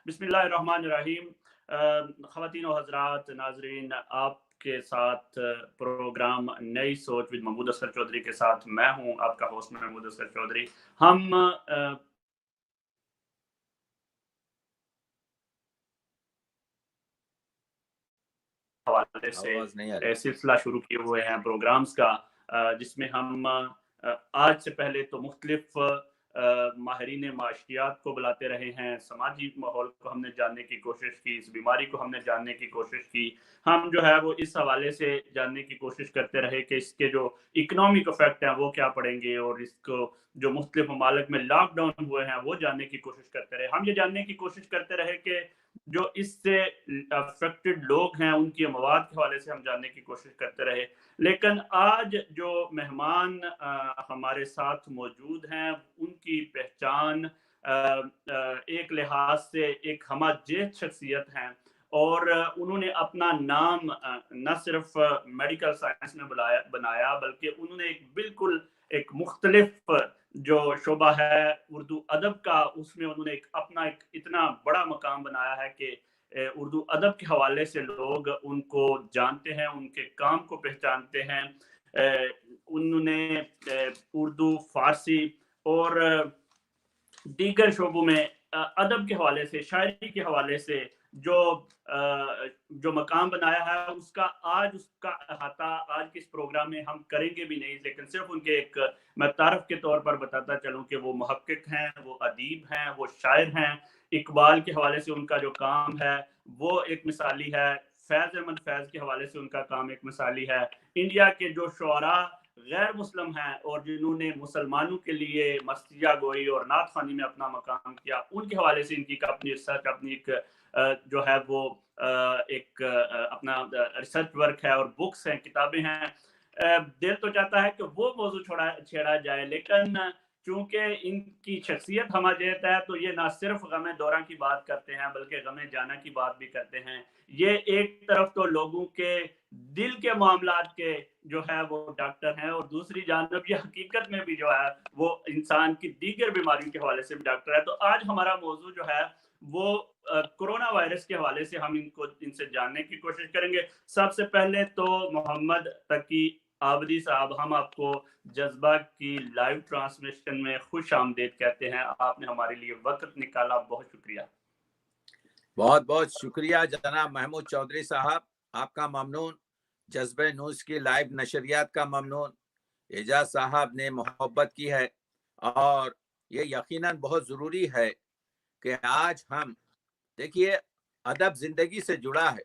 बिस्मिल्लाहिर्रहमानिर्रहीम। ख़वातीन व हज़रात, नाज़रीन, आपके साथ प्रोग्राम नई सोच विद महमूद असगर चौधरी के साथ मैं हूँ आपका होस्ट महमूद असगर चौधरी। हम हवाले से आवाज नहीं आ रही। सिलसिला शुरू किए हुए हैं प्रोग्राम्स का, जिसमें हम आज से पहले तो मुख्तलिफ माहिरीन माशियात को बुलाते रहे हैं, समाजी माहौल को हमने जानने की कोशिश की, इस बीमारी को हमने जानने की कोशिश की। हम जो है वो इस हवाले से जानने की कोशिश करते रहे कि इसके जो इकोनॉमिक इफेक्ट हैं वो क्या पड़ेंगे, और इसको जो मुख्तलिफ ममालिक में लॉकडाउन हुए हैं वो जानने की कोशिश करते रहे। हम ये जानने की कोशिश करते रहे कि जो इससे अफेक्टेड लोग हैं उनकी मवाद के हवाले से हम जानने की कोशिश करते रहे। लेकिन आज जो मेहमान हमारे साथ मौजूद हैं उनकी पहचान एक लिहाज से एक हमाजेत शख्सियत हैं, और उन्होंने अपना नाम न सिर्फ मेडिकल साइंस में बनाया, बल्कि उन्होंने एक बिल्कुल एक मुख्तलिफ जो शोबा है उर्दू अदब का, उसमें उन्होंने एक अपना एक इतना बड़ा मकाम बनाया है कि उर्दू अदब के हवाले से लोग उनको जानते हैं, उनके काम को पहचानते हैं। उन्होंने उर्दू, फ़ारसी और दीगर शोबों में अदब के हवाले से, शायरी के हवाले से जो जो मकाम बनाया है, उसका अहाता आज के इस प्रोग्राम में हम करेंगे भी नहीं, लेकिन सिर्फ उनके एक मैं तारफ़ के तौर पर बताता चलूँ कि वो मुहक्किक हैं, वो अदीब हैं, वो शायर हैं। इकबाल के हवाले से उनका जो काम है, वो एक मिसाली है। फ़ैज़ अहमद फ़ैज़ के हवाले से उनका काम एक मिसाली है। इंडिया के जो शुअरा गैर मुस्लिम हैं और जिन्होंने मुसलमानों के लिए मस्तिया गोई और नात ख़्वानी में अपना मकाम किया, उनके हवाले से इनकी अपनी रिसर्च, अपनी एक जो है वो एक अपना रिसर्च वर्क है और बुक्स हैं, किताबें हैं। दिल तो चाहता है कि वो मौज़ू छेड़ा जाए, लेकिन चूँकि इनकी शख्सियत हमाजेत है, तो ये ना सिर्फ़ गम दौरा की बात करते हैं, बल्कि गम जाना की बात भी करते हैं। ये एक तरफ तो लोगों के दिल के मामलात के जो है वो डॉक्टर हैं, और दूसरी जानब ये हकीकत में भी जो है वो इंसान की दीगर बीमारियों के हवाले से भी डॉक्टर है। तो आज हमारा मौजू जो है वो कोरोना वायरस के हवाले से हम इनसे जानने की कोशिश करेंगे। सबसे पहले तो मोहम्मद तकी आबदी साहब, हम आपको जज्बा की लाइव ट्रांसमिशन में खुश आमदीद कहते हैं। आपने हमारे लिए वक्त निकाला, बहुत शुक्रिया। बहुत बहुत शुक्रिया जनाब महमूद चौधरी साहब, आपका ममनून। जज्बे न्यूज़ की लाइव नशरियात का ममनून। एजाज साहब ने मोहब्बत की है, और ये यकीनन बहुत ज़रूरी है कि आज हम देखिए, अदब ज़िंदगी से जुड़ा है,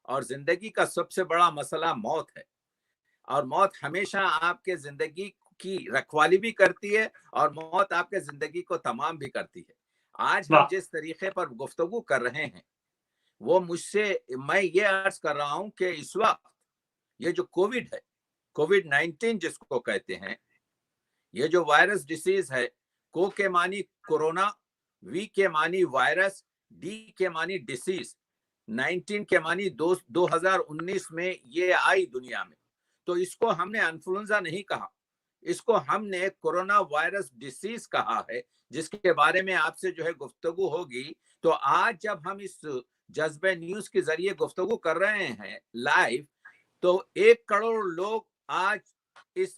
और ज़िंदगी का सबसे बड़ा मसला मौत है। और मौत हमेशा आपके ज़िंदगी की रखवाली भी करती है, और मौत आपके ज़िंदगी को तमाम भी करती है। आज हम वाह! जिस तरीके पर गुफ्तगू कर रहे हैं, वो मैं ये अर्ज कर रहा हूं कि इस वक्त ये जो कोविड है, कोविड-19 जिसको कहते हैं, ये जो वायरस डिसीज है, को के मानी कोरोना, वी के मानी वायरस, डी के मानी डिसीज, 19 के मानी 2019 में ये आई दुनिया में। तो इसको हमने इन्फ्लुएंजा नहीं कहा, इसको हमने कोरोना वायरस डिसीज कहा है, जिसके बारे में आपसे जो है गुफ्तगू होगी। तो आज जब हम इस जज्बे न्यूज के जरिए गुफ्तगू कर रहे हैं लाइव, तो 1 करोड़ लोग आज इस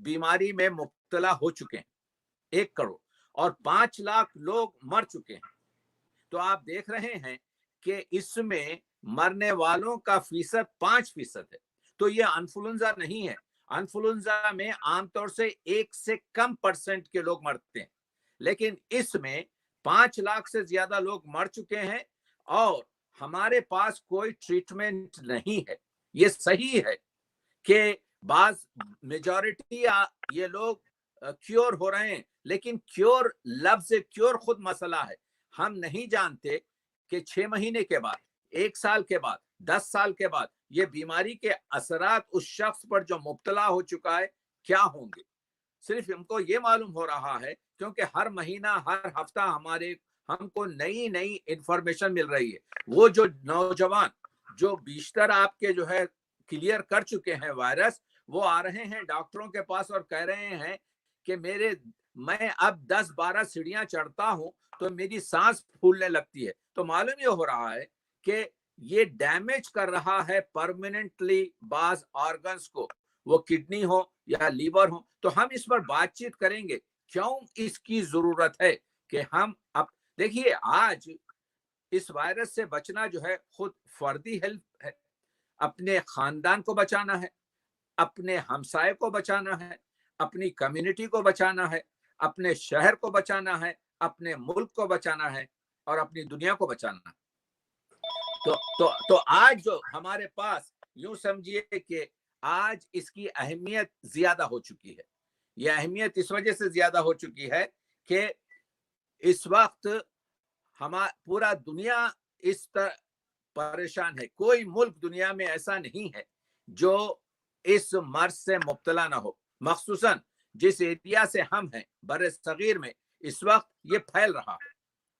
बीमारी में मुब्तला हो चुके हैं, 1 करोड़, और 5 लाख लोग मर चुके हैं। तो आप देख रहे हैं कि इसमें मरने वालों का फीसद 5% है। तो ये इन्फ्लुएंजा नहीं है। इन्फ्लुएंजा में आमतौर से 1 से कम % के लोग मरते हैं, लेकिन इसमें 5 लाख से ज्यादा लोग मर चुके हैं, और हमारे पास कोई ट्रीटमेंट नहीं है। ये सही है कि बाज मेजॉरिटी ये लोग क्योर हो रहे हैं, लेकिन क्योर, लफ्ज क्योर खुद मसला है। हम नहीं जानते कि 6 महीने के बाद, 1 साल के बाद, 10 साल के बाद ये बीमारी के असरात उस शख्स पर जो मुब्तला हो चुका है क्या होंगे। सिर्फ हमको ये मालूम हो रहा है क्योंकि हर महीना, हर हफ्ता हमको नई नई इंफॉर्मेशन मिल रही है। वो जो नौजवान जो बिस्तर आपके जो है क्लियर कर चुके हैं वायरस, वो आ रहे हैं डॉक्टरों के पास और कह रहे हैं कि मेरे मैं अब 10-12 सीढ़ियां चढ़ता हूं तो मेरी सांस फूलने लगती है। तो मालूम ये हो रहा है कि ये डैमेज कर रहा है परमानेंटली बाज ऑर्गन्स को, वो किडनी हो या लीवर हो। तो हम इस पर बातचीत करेंगे क्यों इसकी जरूरत है कि हम अब देखिए, आज इस वायरस से बचना जो है खुद फर्दी हेल्प है, अपने खानदान को बचाना है, अपने हमसाये को बचाना है, अपनी कम्युनिटी को बचाना है, अपने शहर को बचाना है, अपने मुल्क को बचाना है और अपनी दुनिया को बचाना है। तो आज जो हमारे पास, यूं समझिए कि आज इसकी अहमियत ज्यादा हो चुकी है। यह अहमियत इस वजह से ज्यादा हो चुकी है कि इस वक्त हमारा पूरा दुनिया इस तरह परेशान है। कोई मुल्क दुनिया में ऐसा नहीं है जो इस मर्ज से मुब्तला ना हो। मखसूसन जिस एरिया से हम हैं बर्रे सगीर में, इस वक्त ये फैल रहा है।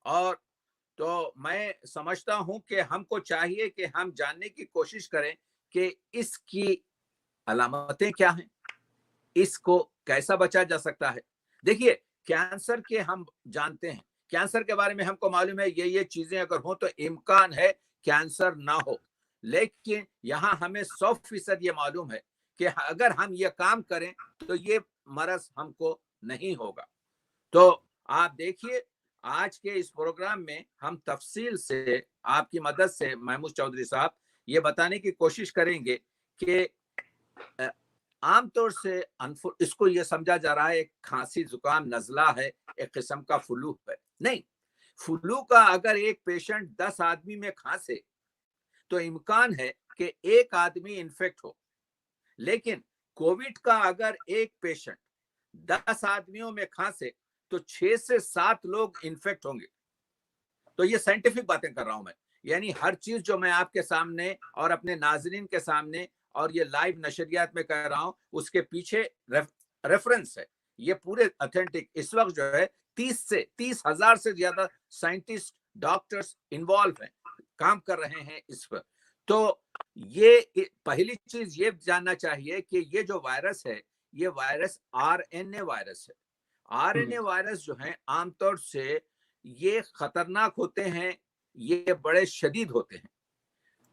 और तो मैं समझता हूं कि हमको चाहिए कि हम जानने की कोशिश करें कि इसकी अलामतें क्या हैं, इसको कैसा बचा जा सकता है। देखिए, कैंसर के हम जानते हैं, कैंसर के बारे में हमको मालूम है ये चीजें अगर हो तो इम्कान है कैंसर ना हो। लेकिन यहाँ हमें 100% ये मालूम है कि अगर हम ये काम करें तो ये मरज हमको नहीं होगा। तो आप देखिए, आज के इस प्रोग्राम में हम तफसील से आपकी मदद से महमूद चौधरी साहब ये बताने की कोशिश करेंगे कि आमतौर से इसको ये समझा जा रहा है एक खांसी जुकाम नजला है, एक किस्म का फ्लू है। नहीं, फ्लू का अगर एक पेशेंट 10 आदमी में खांसे तो इम्कान है कि एक आदमी इन्फेक्ट हो। लेकिन कोविड का अगर एक पेशेंट 10 आदमियों में खांसे तो 6 से 7 लोग इन्फेक्ट होंगे। तो ये साइंटिफिक बातें कर रहा हूं मैं, यानी हर चीज जो मैं आपके सामने और अपने नाजरीन के सामने और ये लाइव नशरियात में कह रहा हूं उसके पीछे रेफरेंस है, ये पूरे ऑथेंटिक। इस वक्त जो है 30,000 से ज्यादा साइंटिस्ट, डॉक्टर्स इन्वॉल्व हैं, काम कर रहे हैं इस पर। तो ये पहली चीज ये जानना चाहिए कि ये जो वायरस है ये वायरस आरएनए वायरस है। आरएनए वायरस जो है आमतौर से ये खतरनाक होते हैं, ये बड़े शदीद होते हैं।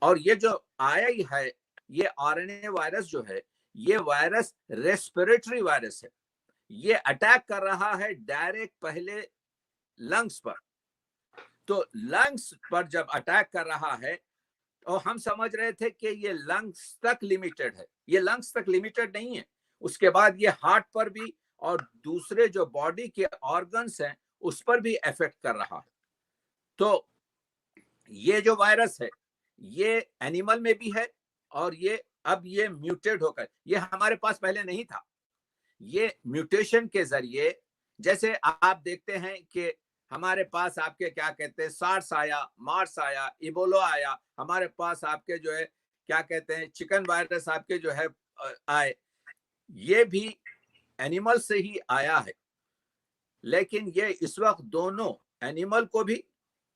और ये जो आया ही है ये आरएनए वायरस जो है ये वायरस रेस्पिरेटरी वायरस है। ये अटैक कर रहा है डायरेक्ट पहले लंग्स पर। तो लंग्स पर जब अटैक कर रहा है तो हम समझ रहे थे कि ये लंग्स तक लिमिटेड है। ये लंग्स तक लिमिटेड नहीं है, उसके बाद ये हार्ट पर भी और दूसरे जो बॉडी के ऑर्गन्स हैं उस पर भी इफेक्ट कर रहा है। तो ये जो वायरस है ये एनिमल में भी है और ये अब ये म्यूटेट होकर, ये हमारे पास पहले नहीं था। ये म्यूटेशन के जरिए, जैसे आप देखते हैं कि हमारे पास आपके क्या कहते हैं सार्स आया, मार्स आया, इबोला आया, हमारे पास आपके जो है क्या कहते हैं चिकन वायरस आपके जो है आए, ये भी एनिमल से ही आया है। लेकिन ये इस वक्त दोनों एनिमल को भी,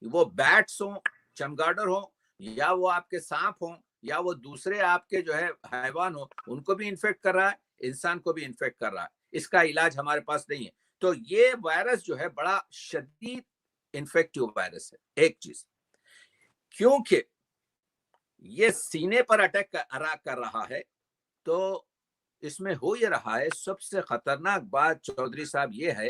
वो बैट्स हो, चमगादड़ हो, या वो आपके सांप हो, या वो दूसरे आपके जो है हैवान हो, उनको भी इन्फेक्ट कर रहा है, इंसान को भी इन्फेक्ट कर रहा है। इसका इलाज हमारे पास नहीं है। तो ये वायरस जो है बड़ा शदीद इन्फेक्टिव वायरस है। एक चीज, क्योंकि ये सीने पर अटैक कर रहा है, तो इसमें हो ये रहा है, सबसे खतरनाक बात चौधरी साहब ये है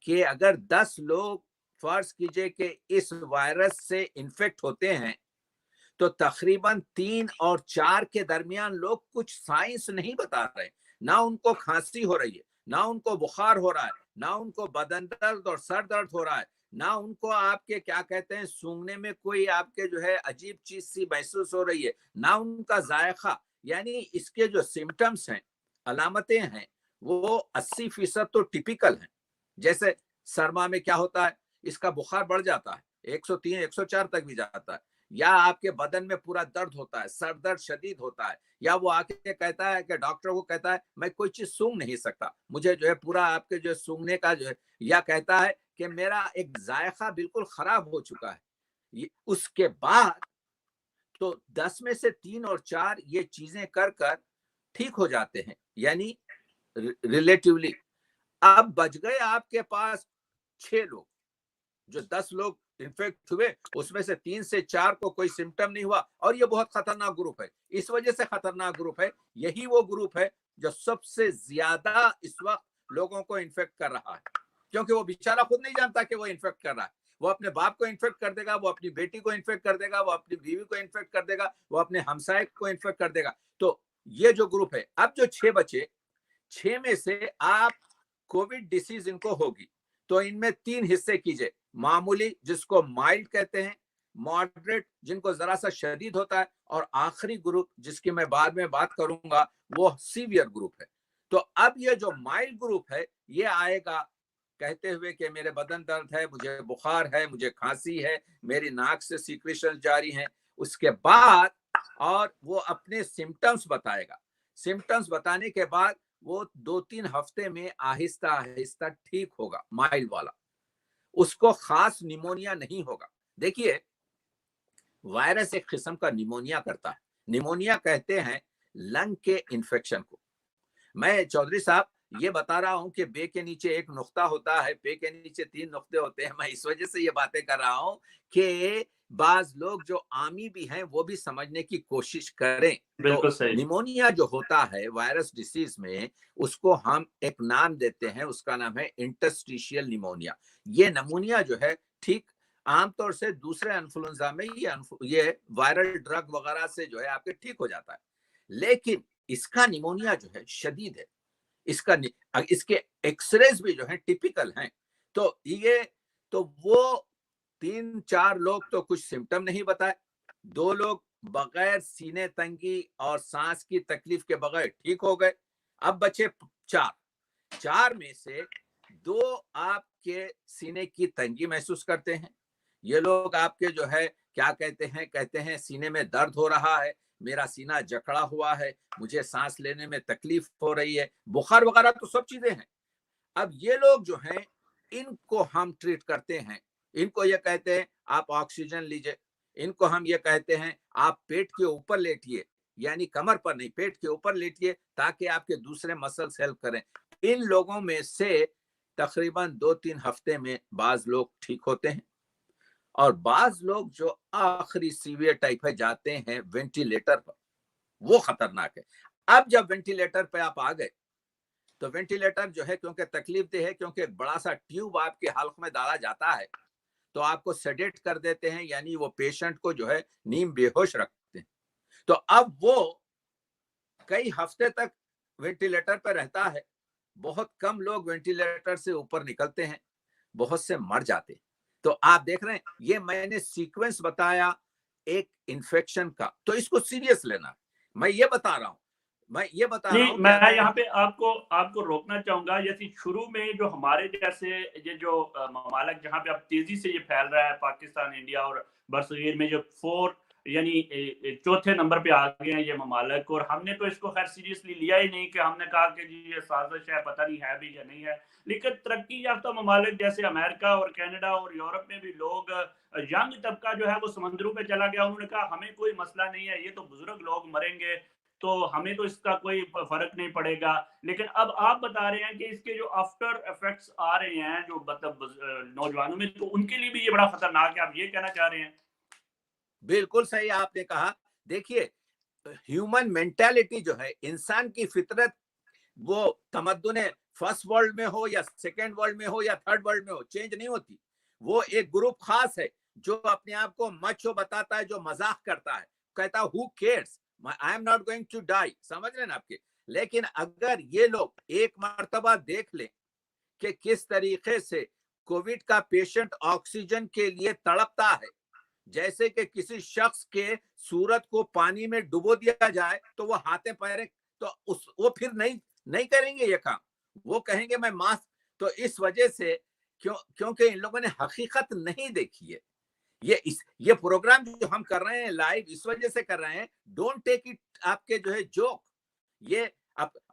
कि अगर 10 लोग फर्ज कीजिए कि इस वायरस से इन्फेक्ट होते हैं तो तकरीबन 3 और 4 के दरमियान लोग कुछ साइंस नहीं बता रहे। ना उनको खांसी हो रही है, ना उनको बुखार हो रहा है, ना उनको बदन दर्द और सर दर्द हो रहा है, ना उनको आपके क्या कहते हैं सूंघने में कोई आपके जो है अजीब चीज सी महसूस हो रही है, ना उनका जायका। यानी इसके जो सिम्टम्स हैं, अलामतें हैं, वो 80% तो टिपिकल हैं। जैसे सरमा में क्या होता है, इसका बुखार बढ़ जाता है, 103 104 तक भी जाता है, या आपके बदन में पूरा दर्द होता है, सर दर्द शदीद होता है, या वो आके कहता है कि डॉक्टर को कहता है मैं कोई चीज सूंघ नहीं सकता, मुझे जो है पूरा आपके जो सूंघने का जो है, या कहता है कि मेरा एक जायका बिल्कुल खराब हो चुका है। उसके बाद तो 10 में से 3 और 4 ये चीजें कर कर ठीक हो जाते हैं, यानी रिलेटिवली। अब बच गए आपके पास 6 लोग। जो 10 लोग इन्फेक्ट हुए उसमें से 3 से 4 को कोई सिम्टम नहीं हुआ, और ये बहुत खतरनाक ग्रुप है। इस वजह से खतरनाक ग्रुप है, यही वो ग्रुप है जो सबसे ज्यादा इस वक्त लोगों को इन्फेक्ट कर रहा है, क्योंकि वो बेचारा खुद नहीं जानता कि वो इन्फेक्ट कर रहा है। वो अपने बाप को इन्फेक्ट कर देगा, वो अपनी बेटी को इन्फेक्ट कर देगा, वो अपनी बीवी को इन्फेक्ट कर देगा, वो अपने हमसाये को इन्फेक्ट कर देगा। तो ये जो ग्रुप है, अब जो 6 बचे, 6 में से आप कोविड डिसीज इनको होगी तो इनमें 3 हिस्से कीजिए। मामूली, जिसको माइल्ड कहते हैं, मॉडरेट जिनको जरा सा शदीद होता है, और आखिरी ग्रुप जिसकी मैं बाद में बात करूंगा वो सीवियर ग्रुप है। तो अब ये जो माइल्ड ग्रुप है ये आएगा कहते हुए कि मेरे बदन दर्द है, मुझे बुखार है, मुझे खांसी है, मेरी नाक से सीक्रेशन जारी है। उसके बाद और वो अपने सिम्टम्स बताएगा। सिम्टम्स बताने के बाद वो 2-3 हफ्ते में आहिस्ता आहिस्ता ठीक होगा, माइल्ड वाला। उसको खास निमोनिया नहीं होगा। देखिए, वायरस एक किस्म का निमोनिया करता है। निमोनिया कहते हैं लंग के इन्फेक्शन को। मैं चौधरी साहब ये बता रहा हूं कि बे के नीचे एक नुक्ता होता है, पे के नीचे 3 नुक्ते होते हैं। मैं इस वजह से ये बातें कर रहा हूं कि बाज लोग जो आमी भी हैं वो भी समझने की कोशिश करें। बिल्कुल तो सही। निमोनिया जो होता है वायरस डिसीज में, उसको हम एक नाम देते हैं, उसका नाम है इंटरस्टिशियल निमोनिया। ये निमोनिया जो है ठीक आमतौर से दूसरे इन्फ्लुएंजा में ये वायरल ड्रग वगैरह से जो है आपके ठीक हो जाता है, लेकिन इसका निमोनिया जो है शदीद है। इसके एक्सरेज भी जो है टिपिकल हैं। तो ये तो वो 3-4 लोग तो कुछ सिम्टम नहीं बताए, 2 लोग बगैर सीने तंगी और सांस की तकलीफ के बगैर ठीक हो गए। अब बचे 4 में से 2 आपके सीने की तंगी महसूस करते हैं। ये लोग आपके जो है क्या कहते हैं सीने में दर्द हो रहा है, मेरा सीना जकड़ा हुआ है, मुझे सांस लेने में तकलीफ हो रही है, बुखार वगैरह तो सब चीजें हैं। अब ये लोग जो हैं इनको हम ट्रीट करते हैं। इनको ये कहते हैं आप ऑक्सीजन लीजिए। इनको हम ये कहते हैं आप पेट के ऊपर लेटिए, यानी कमर पर नहीं, पेट के ऊपर लेटिए, ताकि आपके दूसरे मसल्स हेल्प करें। इन लोगों में से तकरीबन 2-3 हफ्ते में बाज लोग ठीक होते हैं, और बाज लोग जो आखिरी सीवियर टाइप है जाते हैं वेंटिलेटर पर। वो खतरनाक है। अब जब वेंटिलेटर पे आप आ गए, तो वेंटिलेटर जो है क्योंकि तकलीफ दे है, क्योंकि एक बड़ा सा ट्यूब आपके हल्क में डाला जाता है, तो आपको सेडेट कर देते हैं, यानी वो पेशेंट को जो है नीम बेहोश रखते हैं। तो अब वो कई हफ्ते तक वेंटिलेटर पर रहता है। बहुत कम लोग वेंटिलेटर से ऊपर निकलते हैं, बहुत से मर जाते हैं। तो आप देख रहे हैं, ये मैंने सीक्वेंस बताया एक इन्फेक्शन का, तो इसको सीरियस लेना। मैं ये बता रहा नहीं, हूं कि मैं अगर यहाँ पे आपको रोकना चाहूंगा। जैसे शुरू में जो हमारे जैसे ये जो ममालिक जहाँ पे अब तेजी से ये फैल रहा है, पाकिस्तान, इंडिया और बरसगीर में जो 4 यानी चौथे नंबर पे आ गए हैं ये ममालिक, और हमने तो इसको खैर सीरियसली लिया ही नहीं, कि हमने कहा कि जी ये साजिश है, पता नहीं है भी या नहीं है। लेकिन तरक्की याफ्ता ममालिक जैसे अमेरिका और कनाडा और यूरोप में भी लोग, यंग तबका जो है वो समंदरों पे चला गया। उन्होंने कहा हमें कोई मसला नहीं है, ये तो बुजुर्ग लोग मरेंगे, तो हमें तो इसका कोई फर्क नहीं पड़ेगा। लेकिन अब आप बता रहे हैं कि इसके जो आफ्टर इफेक्ट्स आ रहे हैं जो मतलब नौजवानों में, तो उनके लिए भी ये बड़ा खतरनाक है। आप ये कहना चाह रहे हैं? बिल्कुल सही आपने कहा। देखिए, ह्यूमन मेंटालिटी जो है, इंसान की फितरत, वो तमद्दुन फर्स्ट वर्ल्ड में हो या सेकेंड वर्ल्ड में हो या थर्ड वर्ल्ड में हो, चेंज नहीं होती। वो एक ग्रुप खास है जो अपने आप को मचो बताता है, जो मजाक करता है, कहता who cares, I am not going to die. समझ रहे हैं आपके? लेकिन अगर ये लोग एक मर्तबा देख ले कि किस तरीके से कोविड का पेशेंट ऑक्सीजन के लिए तड़पता है, जैसे कि किसी शख्स के सूरत को पानी में डुबो दिया जाए तो वो हाथे पैरे, तो वो फिर नहीं करेंगे ये काम। वो कहेंगे मैं मास्क। तो इस वजह से क्योंकि इन लोगों ने हकीकत नहीं देखी है। ये प्रोग्राम जो हम कर रहे हैं लाइव इस वजह से कर रहे हैं, डोंट टेक इट आपके जो है जोक। ये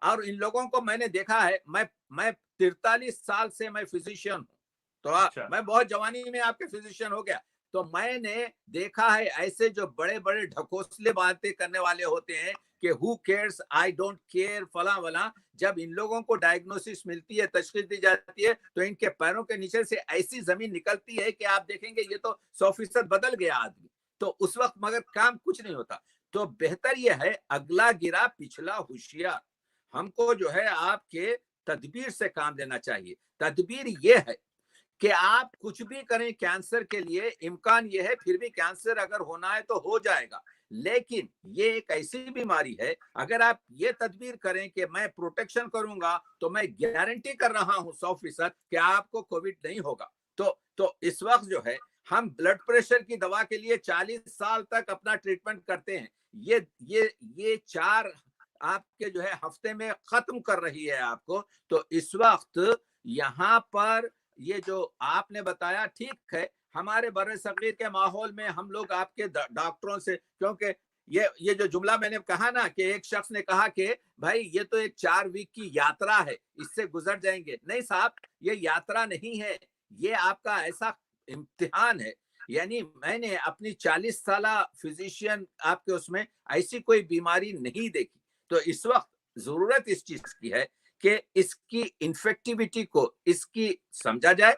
और इन लोगों को मैंने देखा है। मैं 43 साल से मैं फिजिशियन हूँ, तो अच्छा। मैं बहुत जवानी में आपके फिजिशियन हो गया। तो मैंने देखा है ऐसे जो बड़े बड़े ढकोसले बातें करने वाले होते हैं कि who cares, I don't care, फला वला, जब इन लोगों को डायग्नोसिस मिलती है, तशखीस दी जाती है, तो इनके पैरों के नीचे से ऐसी जमीन निकलती है कि आप देखेंगे ये तो 100% बदल गया आदमी। तो उस वक्त मगर काम कुछ नहीं होता। तो बेहतर यह है, अगला गिरा पिछला होशियार। हमको जो है आपके तदबीर से काम लेना चाहिए। तदबीर यह है कि आप कुछ भी करें कैंसर के लिए, इम्कान यह है फिर भी कैंसर अगर होना है तो हो जाएगा, लेकिन ये एक ऐसी बीमारी है, अगर आप ये तदबीर करें कि मैं प्रोटेक्शन करूंगा तो मैं गारंटी कर रहा हूं 100% कि आपको कोविड नहीं होगा। तो इस वक्त जो है हम ब्लड प्रेशर की दवा के लिए 40 साल तक अपना ट्रीटमेंट करते हैं। ये 4 आपके जो है हफ्ते में खत्म कर रही है आपको। तो इस वक्त यहाँ पर ये जो आपने बताया ठीक है, हमारे बड़े सगीर के माहौल में हम लोग आपके डॉक्टरों से, क्योंकि ये जो जुमला मैंने कहा ना कि एक शख्स ने कहा कि भाई ये तो एक 4 वीक की यात्रा है, इससे गुजर जाएंगे। नहीं साहब, ये यात्रा नहीं है, ये आपका ऐसा इम्तिहान है। यानी मैंने अपनी 40 साल फिजिशियन आपके उसमें ऐसी कोई बीमारी नहीं देखी। तो इस वक्त जरूरत इस चीज की है कि इसकी इन्फेक्टिविटी को इसकी समझा जाए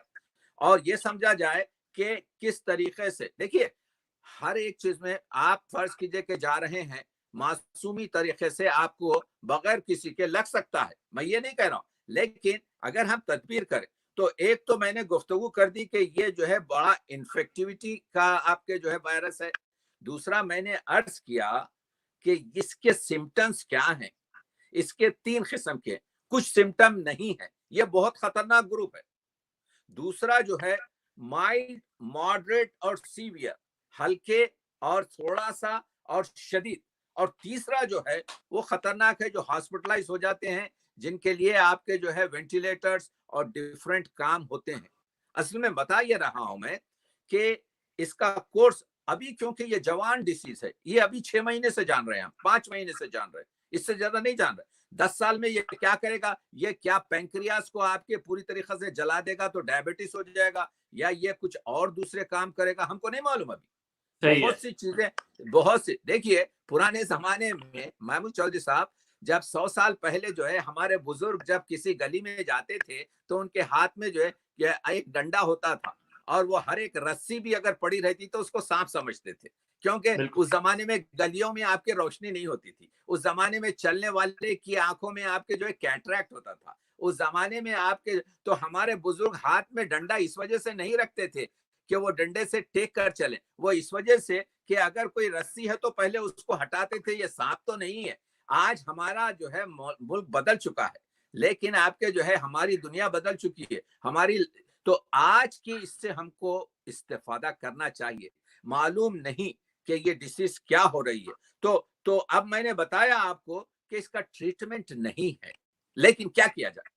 और ये समझा जाए कि किस तरीके से, देखिए हर एक चीज में आप फर्ज कीजिए कि जा रहे हैं, मासूमी तरीके से आपको बगैर किसी के लग सकता है, मैं ये नहीं कह रहा हूं, लेकिन अगर हम तदबीर करें तो एक तो मैंने गुफ्तगू कर दी कि ये जो है बड़ा इन्फेक्टिविटी का आपके जो है वायरस है। दूसरा मैंने अर्ज किया कि इसके सिम्टम्स क्या हैं। इसके 3 किस्म के, कुछ सिम्टम नहीं है, ये बहुत खतरनाक ग्रुप है। दूसरा जो है माइल्ड, मॉडरेट और सीवियर, हल्के और थोड़ा सा और शदीद। और तीसरा जो है वो खतरनाक है, जो हॉस्पिटलाइज हो जाते हैं, जिनके लिए आपके जो है वेंटिलेटर्स और डिफरेंट काम होते हैं। असल में बता ये रहा हूं मैं कि इसका कोर्स अभी, क्योंकि ये जवान डिसीज है, ये अभी 6 महीने से जान रहे हैं हम, 5 महीने से जान रहे हैं, इससे ज्यादा नहीं जान रहे। 10 साल में ये क्या करेगा, ये क्या पैंक्रियास को आपके पूरी तरीके से जला देगा तो डायबिटीज हो जाएगा, या ये कुछ और दूसरे काम करेगा, हमको नहीं मालूम अभी। बहुत सी चीजें, बहुत सी, देखिए पुराने जमाने में महमूद चौधरी साहब, जब 100 साल पहले जो है हमारे बुजुर्ग जब किसी गली में जाते थे तो उनके हाथ में जो है एक डंडा होता था, और वो हर एक रस्सी भी अगर पड़ी रहती तो उसको सांप समझते थे, क्योंकि उस जमाने में गलियों में आपके रोशनी नहीं होती थी। उस जमाने में चलने वाले की आंखों में आपके जो है कैटरैक्ट होता था। उस जमाने में आपके, तो हमारे बुजुर्ग हाथ में डंडा इस वजह से नहीं रखते थे कि वो डंडे से टेक कर चले, वो इस वजह से कि अगर कोई रस्सी है तो पहले उसको हटाते थे, ये सांप तो नहीं है। आज हमारा जो है मुल्क बदल चुका है, लेकिन आपके जो है हमारी दुनिया बदल चुकी है हमारी। तो आज की इससे हमको इस्तेफादा करना चाहिए। मालूम नहीं कि ये डिसीज क्या हो रही है। तो अब मैंने बताया आपको कि इसका ट्रीटमेंट नहीं है, लेकिन क्या किया जाए।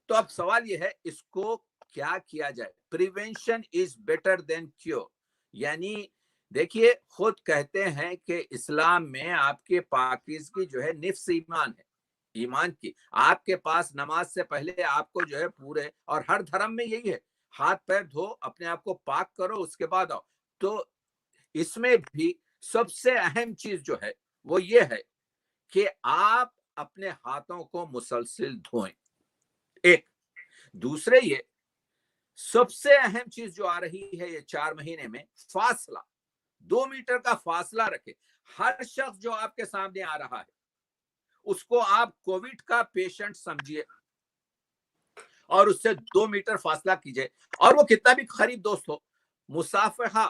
तो अब सवाल ये है, इसको क्या किया जाए। Prevention is better than cure. यानी देखिए, खुद कहते हैं कि इस्लाम में आपके पाकीज़गी जो है निफ्स ईमान है, ईमान की। आपके पास नमाज से पहले आपको जो है पूरे, और हर धर्म में यही है, हाथ पैर धो, अपने आप को पाक करो, उसके बाद आओ। तो इसमें भी सबसे अहम चीज जो है वो ये है कि आप अपने हाथों को मुसलसल धोएं। एक, दूसरे ये सबसे अहम चीज जो आ रही है ये 4 महीने में, फासला, 2 मीटर का फासला रखें। हर शख्स जो आपके सामने आ रहा है उसको आप कोविड का पेशेंट समझिए और उससे 2 मीटर फासला कीजिए। और वो कितना भी करीब दोस्त हो, मुसाफहा,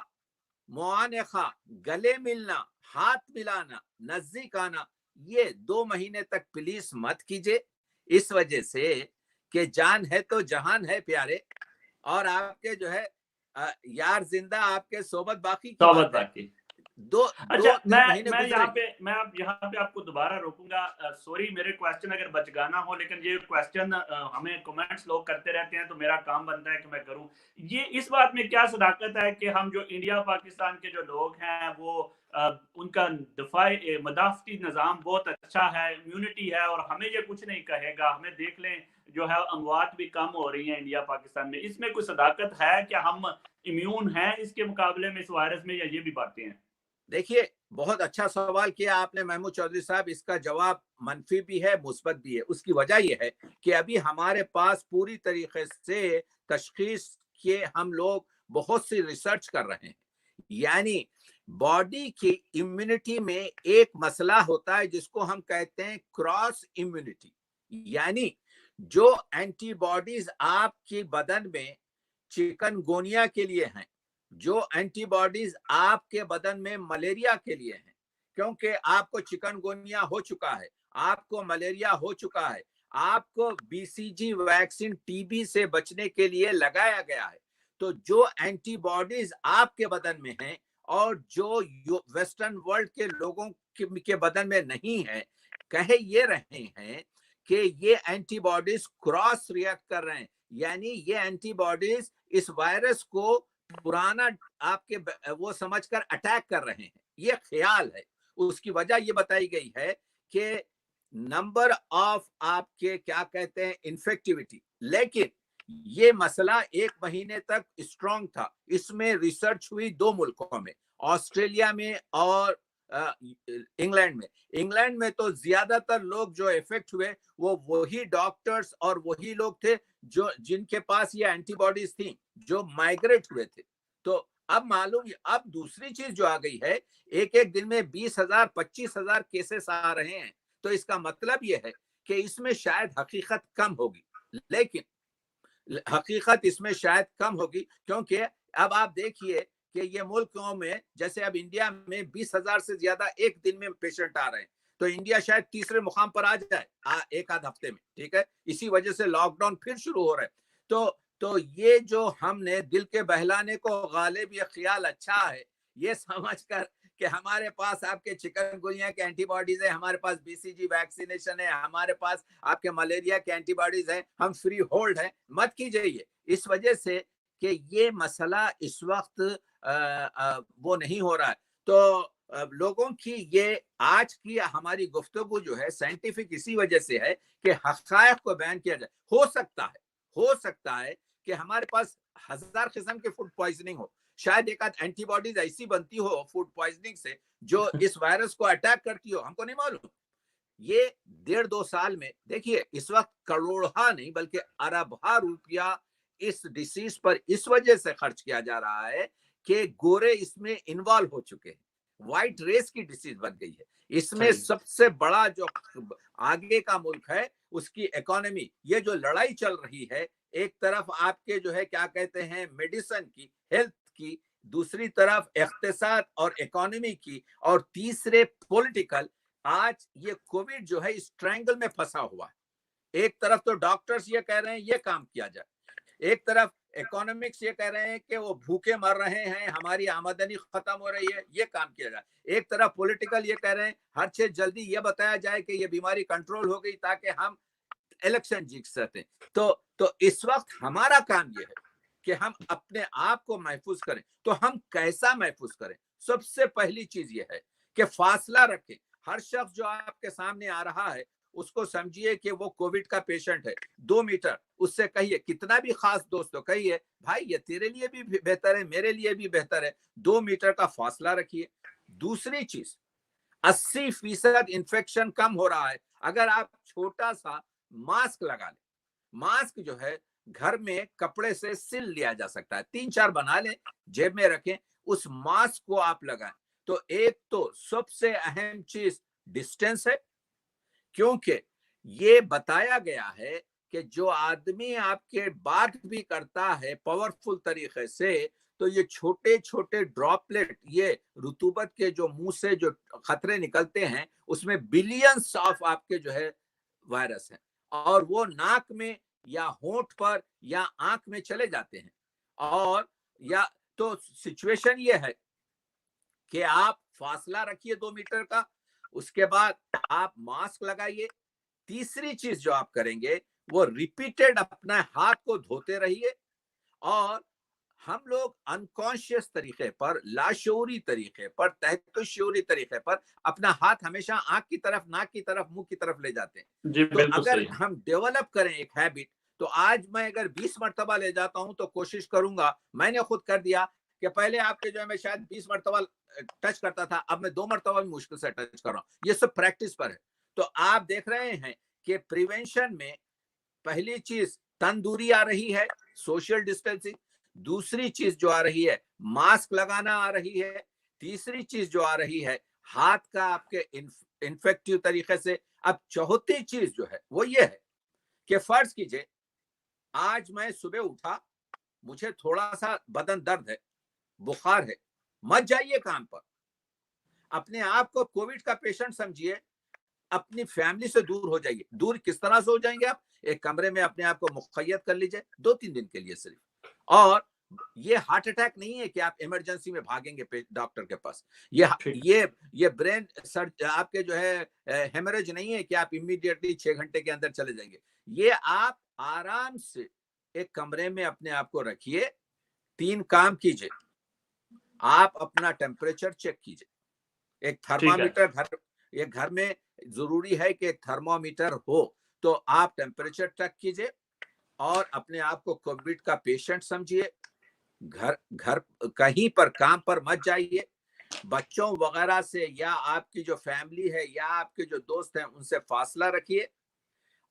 मुआनखा, गले मिलना, हाथ मिलाना, नजदीक आना, ये 2 महीने तक प्लीज मत कीजिए। इस वजह से कि जान है तो जहान है प्यारे, और आपके जो है यार जिंदा आपके सोबत बाकी की बात है। अच्छा, मैं यहाँ पे आपको दोबारा रोकूंगा। सॉरी, मेरे क्वेश्चन अगर बचगाना हो, लेकिन ये क्वेश्चन हमें कमेंट्स लोग करते रहते हैं तो मेरा काम बनता है कि मैं करूं। ये इस बात में क्या सदाकत है कि हम जो इंडिया पाकिस्तान के जो लोग हैं वो उनका मदाफती निज़ाम बहुत अच्छा है, इम्यूनिटी है, और हमें ये कुछ नहीं कहेगा। हमें देख लें, जो है अमवात भी कम हो रही हैं इंडिया पाकिस्तान में। इसमें कोई सदाकत है कि हम इम्यून है इसके मुकाबले में इस वायरस में, या ये भी बातें हैं? देखिए, बहुत अच्छा सवाल किया आपने महमूद चौधरी साहब। इसका जवाब मनफी भी है, मुस्बत भी है। उसकी वजह यह है कि अभी हमारे पास पूरी तरीके से तशखीस के हम लोग बहुत सी रिसर्च कर रहे हैं। यानी बॉडी की इम्यूनिटी में एक मसला होता है जिसको हम कहते हैं क्रॉस इम्यूनिटी। यानी जो एंटीबॉडीज आपकी बदन में चिकनगुनिया के लिए हैं, जो एंटीबॉडीज आपके बदन में मलेरिया के लिए हैं, क्योंकि आपको चिकनगुनिया हो चुका है, आपको मलेरिया हो चुका है, आपको बीसीजी वैक्सीन टीबी से बचने के लिए लगाया गया है। तो जो एंटीबॉडीज आपके बदन में हैं और जो वेस्टर्न वर्ल्ड के लोगों के बदन में नहीं है, कहे ये रहे हैं कि ये एंटीबॉडीज क्रॉस रिएक्ट कर रहे हैं। यानी ये एंटीबॉडीज इस वायरस को पुराना आपके वो समझकर अटैक कर रहे हैं, ये ख्याल है। उसकी वजह ये बताई गई है कि नंबर ऑफ आपके क्या कहते हैं इन्फेक्टिविटी, लेकिन ये मसला 1 महीने तक स्ट्रांग था। इसमें रिसर्च हुई 2 मुल्कों में, ऑस्ट्रेलिया में और इंग्लैंड में। इंग्लैंड में तो ज्यादातर लोग जो इफेक्ट हुए वो वही डॉक्टर्स और वही लोग थे जो जिनके पास ये एंटीबॉडीज थी, जो माइग्रेट हुए थे। तो अब मालूम, अब दूसरी चीज जो आ गई है, एक एक दिन में 20,000 25,000 केसेस आ रहे हैं। तो इसका मतलब ये है कि इसमें शायद हकीकत कम होगी, लेकिन हकीकत इसमें शायद कम होगी, क्योंकि अब आप देखिए कि ये मुल्कों में, जैसे अब इंडिया में 20,000 से ज्यादा एक दिन में पेशेंट आ रहे हैं, तो इंडिया शायद तीसरे मुकाम पर आ जाए एक आध हफ्ते में। ठीक है, इसी वजह से लॉकडाउन फिर शुरू हो रहा है। तो ये जो हमने दिल के बहलाने को गालिब ये ख्याल अच्छा है, ये समझकर कि हमारे पास आपके चिकनगुनिया के एंटीबॉडीज है, हमारे पास बीसीजी वैक्सीनेशन है, हमारे पास आपके मलेरिया के एंटीबॉडीज है, हम फ्री होल्ड हैं, मत कीजिए। इस वजह से कि ये मसला इस वक्त वो नहीं हो रहा है। तो लोगों की ये आज की हमारी गुफ्तगू जो है साइंटिफिक इसी वजह से है कि हक़ाइक़ को बयान किया जाए। हो सकता है कि हमारे पास 1000 किस्म के फूड पॉइजनिंग हो, शायद एक आध एंटीबॉडीज ऐसी बनती हो फूड पॉइजनिंग से जो इस वायरस को अटैक करती हो, हमको नहीं मालूम। ये 1.5-2 साल में देखिए, इस वक्त करोड़ा नहीं बल्कि अरबा रुपया इस डिसीज पर इस वजह से खर्च किया जा रहा है कि गोरे इसमें इन्वॉल्व हो चुके हैं, व्हाइट रेस की डिसीज बन गई है। इसमें सबसे बड़ा जो आगे का मुल्क है उसकी इकोनॉमी, ये जो लड़ाई चल रही है, एक तरफ आपके जो है क्या कहते हैं मेडिसिन की, हेल्थ की, दूसरी तरफ इख्तिसाद और इकोनॉमी की, और तीसरे पॉलिटिकल। आज ये कोविड जो है इस ट्रायंगल में फंसा हुआ है। एक तरफ तो डॉक्टर्स ये कह रहे हैं ये काम किया जाए, एक तरफ इकोनॉमिक्स ये कह रहे हैं कि वो भूखे मर रहे हैं, हमारी आमदनी खत्म हो रही है, ये काम किया जाए। एक तरफ पॉलिटिकल ये कह रहे हैं हर चीज जल्दी ये बताया जाए कि ये बीमारी कंट्रोल हो गई ताकि हम इलेक्शन जीत सकते। तो इस वक्त हमारा काम ये है कि हम अपने आप को महफूज करें। तो हम कैसा महफूज करें? सबसे पहली चीज ये है कि फासला रखें। हर शख्स जो आपके सामने आ रहा है उसको समझिए कि वो कोविड का पेशेंट है। 2 मीटर उससे कहिए, कितना भी खास दोस्त हो, कहिए भाई ये तेरे लिए भी बेहतर है, मेरे लिए भी बेहतर है, 2 मीटर का फासला रखिए। दूसरी चीज, 80% इन्फेक्शन कम हो रहा है अगर आप छोटा सा मास्क लगा लें। मास्क जो है घर में कपड़े से सिल लिया जा सकता है, 3-4 बना लें, जेब में रखें, उस मास्क को आप लगाएं। तो एक तो सबसे अहम चीज डिस्टेंस है, क्योंकि ये बताया गया है कि जो आदमी आपके बात भी करता है पावरफुल तरीके से, तो ये छोटे छोटे ड्रॉपलेट, ये रुतूबत के जो मुंह से जो खतरे निकलते हैं उसमें बिलियंस ऑफ आपके जो है वायरस हैं, और वो नाक में या होंठ पर या आंख में चले जाते हैं। और या तो सिचुएशन ये है कि आप फासला रखिए 2 मीटर का, उसके बाद आप मास्क लगाइए। तीसरी चीज जो आप करेंगे वो रिपीटेड अपना हाथ को धोते रहिए। और हम लोग अनकॉन्शियस तरीके पर, लाशऊरी तरीके पर, तहत-शुऊरी तरीके पर अपना हाथ हमेशा आंख की तरफ, नाक की तरफ, मुंह की तरफ ले जाते हैं। जी, तो बिल्कुल अगर सही। हम डेवलप करें एक हैबिट, तो आज मैं अगर 20 मरतबा ले जाता हूं तो कोशिश करूंगा, मैंने खुद कर दिया कि पहले आपके जो है मैं शायद 20 मरतबा टच करता था, अब मैं 2 मरतबा भी मुश्किल से टच कर रहा हूं। ये सब प्रैक्टिस पर है। तो आप देख रहे हैं कि प्रिवेंशन में पहली चीज तंदूरी आ रही है, सोशल डिस्टेंसिंग। दूसरी चीज जो आ रही है मास्क लगाना आ रही है। तीसरी चीज जो आ रही है हाथ का आपके इन्फेक्टिव तरीके से। अब चौथी चीज जो है वो ये है कि फर्ज कीजिए आज मैं सुबह उठा, मुझे थोड़ा सा बदन दर्द है, बुखार है, मत जाइए काम पर। अपने आप को कोविड का पेशेंट समझिए, अपनी फैमिली से दूर हो जाइए। दूर किस तरह से हो जाएंगे आप? एक कमरे में अपने आप को मुक़य्यद कर लीजिए 2-3 दिन के लिए सिर्फ। और ये हार्ट अटैक नहीं है कि आप इमरजेंसी में भागेंगे डॉक्टर के पास। ये ब्रेन सर्ज आपके जो है हेमरेज नहीं है कि आप इमीडिएटली 6 घंटे के अंदर चले जाएंगे। ये आप आराम से एक कमरे में अपने आप को रखिए। 3 काम कीजिए। आप अपना टेम्परेचर चेक कीजिए। एक थर्मामीटर घर में जरूरी है कि एक थर्मामीटर हो, तो आप टेम्परेचर चेक कीजिए और अपने आप को कोविड का पेशेंट समझिए। घर कहीं पर काम पर मत जाइए। बच्चों वगैरह से या आपकी जो फैमिली है या आपके जो दोस्त हैं उनसे फासला रखिए।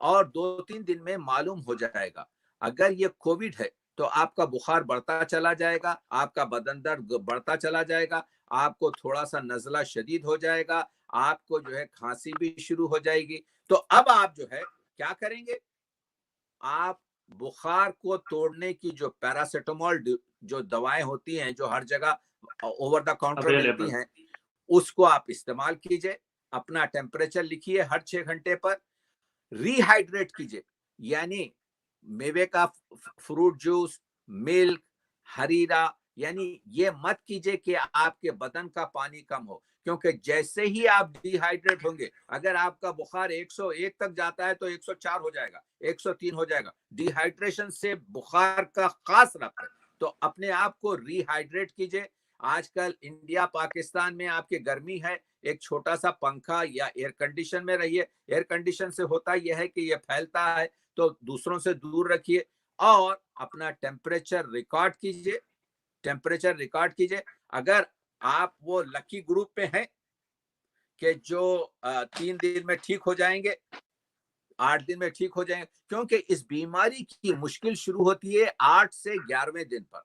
और 2-3 दिन में मालूम हो जाएगा। अगर ये कोविड है तो आपका बुखार बढ़ता चला जाएगा, आपका बदन दर्द बढ़ता चला जाएगा, आपको थोड़ा सा नजला शदीद हो जाएगा, आपको जो है खांसी भी शुरू हो जाएगी। तो अब आप जो है क्या करेंगे? आप बुखार को तोड़ने की जो पैरासिटामोल जो दवाएं होती हैं, जो हर जगह ओवर द काउंटर मिलती हैं, उसको आप इस्तेमाल कीजिए। अपना टेम्परेचर लिखिए हर 6 घंटे पर। रिहाइड्रेट कीजिए, यानी मेवे का फ्रूट जूस, मिल्क, हरीरा, यानी ये मत कीजिए कि आपके बदन का पानी कम हो, क्योंकि जैसे ही आप डिहाइड्रेट होंगे, अगर आपका बुखार 101 तक जाता है तो 104 हो जाएगा, 103 हो जाएगा। डिहाइड्रेशन से बुखार का खास रब्त है। तो अपने आप को रिहाइड्रेट कीजिए। आजकल इंडिया पाकिस्तान में आपकी गर्मी है, एक छोटा सा पंखा या एयर कंडीशन में रहिए। एयर कंडीशन से होता यह है कि यह फैलता है, तो दूसरों से दूर रखिए और अपना टेम्परेचर रिकॉर्ड कीजिए। टेम्परेचर रिकॉर्ड कीजिए। अगर आप वो लकी ग्रुप में हैं कि जो 3 दिन में ठीक हो जाएंगे, 8 दिन में ठीक हो जाएंगे, क्योंकि इस बीमारी की मुश्किल शुरू होती है 8 से 11वें दिन पर।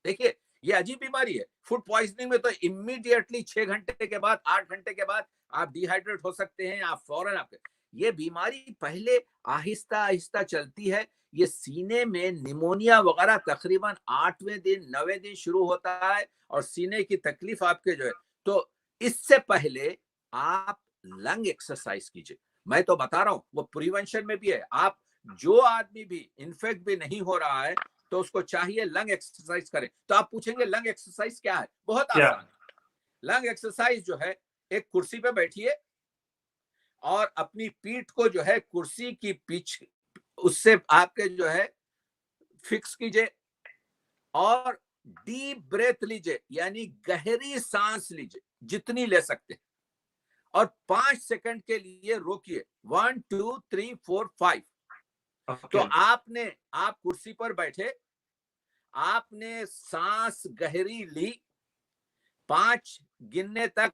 देखिए ये अजीब बीमारी है। फूड पॉइजनिंग में तो इमीडिएटली 6 घंटे के बाद, 8 घंटे के बाद आप डिहाइड्रेट हो सकते हैं, आप फौरन आपके। ये बीमारी पहले आहिस्ता आहिस्ता चलती है। ये सीने में निमोनिया वगैरह तकरीबन 8वें दिन 9वें दिन शुरू होता है और सीने की तकलीफ आपके जो है। तो इससे पहले आप लंग एक्सरसाइज कीजिए। मैं तो बता रहा हूं वो प्रिवेंशन में भी है। आप जो आदमी भी इन्फेक्ट भी नहीं हो रहा है तो उसको चाहिए लंग एक्सरसाइज करें। तो आप पूछेंगे लंग एक्सरसाइज क्या है? बहुत आसान है। लंग एक्सरसाइज जो है, एक कुर्सी पे बैठिए और अपनी पीठ को जो है कुर्सी की पीछे उससे आपके जो है फिक्स कीजिए और डीप ब्रेथ लीजिए, यानी गहरी सांस लीजिए जितनी ले सकते हैं और 5 सेकंड के लिए रोकिए। 1 2 3 4 5। तो आप कुर्सी पर बैठे, आपने सांस गहरी ली, 5 गिनने तक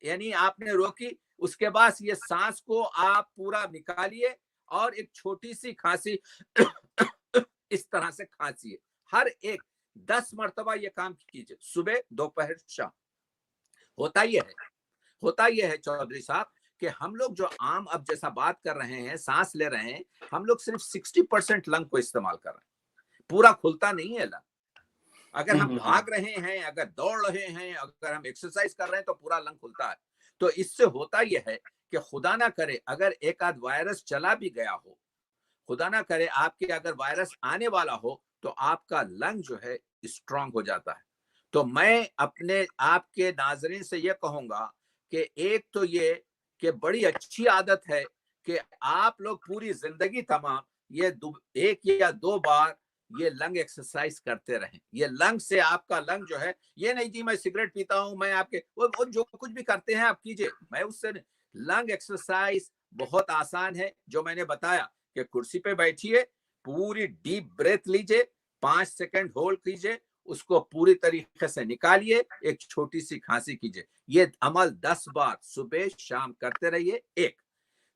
यानी आपने रोकी। उसके बाद ये सांस को आप पूरा निकालिए और एक छोटी सी खांसी इस तरह से खांसिए। हर एक 10 मरतबा ये काम कीजिए, सुबह, दोपहर, शाम। होता यह है चौधरी साहब कि हम लोग जो आम अब जैसा बात कर रहे हैं, सांस ले रहे हैं, हम लोग सिर्फ 60% लंग को इस्तेमाल कर रहे हैं, पूरा खुलता नहीं है लंग। अगर हम भाग रहे हैं, अगर दौड़ रहे हैं, अगर हम एक्सरसाइज कर रहे हैं तो पूरा लंग खुलता है। तो इससे होता यह है कि खुदा ना करे अगर एक आध वायरस चला भी गया हो, खुदा ना करे आपके अगर वायरस आने वाला हो, तो आपका लंग जो है स्ट्रांग हो जाता है। तो मैं अपने आपके नाजरीन से यह कहूंगा कि एक तो ये कि बड़ी अच्छी आदत है कि आप लोग पूरी जिंदगी तमाम ये 1 या 2 बार ये लंग एक्सरसाइज करते रहें। ये लंग से आपका लंग जो है, ये नहीं जी मैं सिगरेट पीता हूं, मैं आपके वो जो कुछ भी करते हैं आप कीजिए, मैं उससे लंग एक्सरसाइज बहुत आसान है। जो मैंने बताया कि कुर्सी पे बैठिए, पूरी डीप ब्रेथ लीजिए, 5 सेकंड होल्ड कीजिए, उसको पूरी तरीके से निकालिए, एक छोटी सी खांसी कीजिए। ये अमल 10 बार सुबह शाम करते रहिए। एक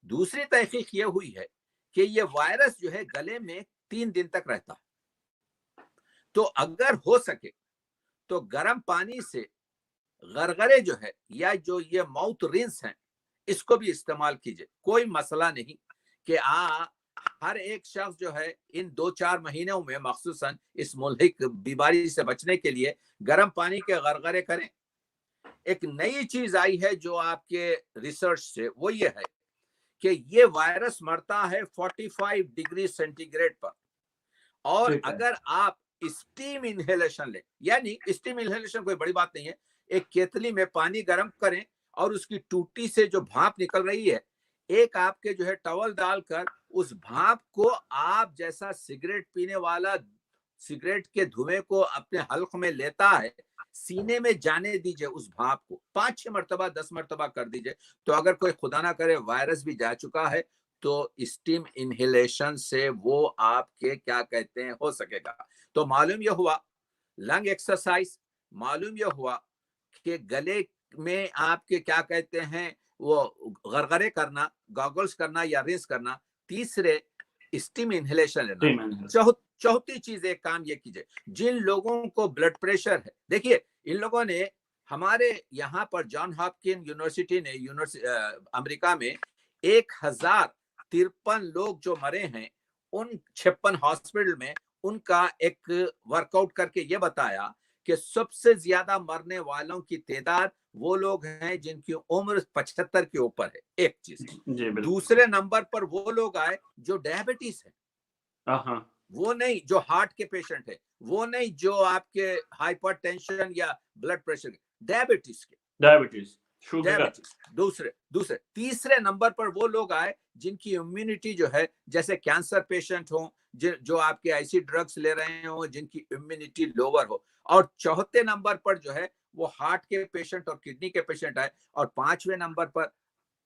दूसरी तहकीक ये हुई है कि ये वायरस जो है गले में 3 दिन तक रहता है। तो अगर हो सके तो गर्म पानी से गरगरे जो है या जो ये माउथ रिंस है इसको भी इस्तेमाल कीजिए। कोई मसला नहीं कि हर एक शख्स जो है इन 2-4 महीनों में मखसूसन इस मुल्हिक बीमारी से बचने के लिए गर्म पानी के गरगरे करें। एक नई चीज आई है जो आपके रिसर्च से, वो ये है कि ये वायरस मरता है 45 डिग्री सेंटीग्रेड पर। और अगर आप स्टीम इनहेलेशन लें, यानी स्टीम इनहेलेशन कोई बड़ी बात नहीं है, एक केतली में पानी गर्म करें और उसकी टूटी से जो भाप निकल रही है, एक आपके जो है टॉवल डालकर उस भाप को आप जैसा सिगरेट पीने वाला सिगरेट के धुएं को अपने हल्क में लेता है, सीने में जाने दीजिए उस भाप को 5-6 मरतबा 10 मरतबा कर दीजिए। तो अगर कोई खुदा ना करे वायरस भी जा चुका है तो स्टीम इनहेलेशन से वो आपके क्या कहते हैं हो सकेगा। तो मालूम यह हुआ लंग एक्सरसाइज, मालूम यह हुआ कि गले में आपके क्या कहते हैं वो गरगरे करना, गॉगल्स करना या रिंस करना, तीसरे स्टीम इनहेलेशन लेना। चौथी चीज एक काम ये कीजिए, जिन लोगों को ब्लड प्रेशर है, देखिए इन लोगों ने हमारे यहाँ पर जॉन हॉपकिन यूनिवर्सिटी ने अमेरिका में 1053 लोग जो मरे हैं उन 56 हॉस्पिटल में, उनका एक वर्कआउट करके ये बताया कि सबसे ज्यादा मरने वालों की तादाद वो लोग हैं जिनकी उम्र 75 के ऊपर है। एक चीज। दूसरे नंबर पर वो लोग आए जो डायबिटीज है, वो नहीं जो हार्ट के पेशेंट है, वो नहीं जो आपके हाइपरटेंशन या ब्लड प्रेशर, डायबिटीज दूसरे। तीसरे नंबर पर वो लोग आए जिनकी इम्यूनिटी जो है, जैसे कैंसर पेशेंट हो, जो आपके ऐसी ड्रग्स ले रहे हो जिनकी इम्यूनिटी लोअर हो। और चौथे नंबर पर जो है वो हार्ट के पेशेंट और किडनी के पेशेंट आए। और 5वें नंबर पर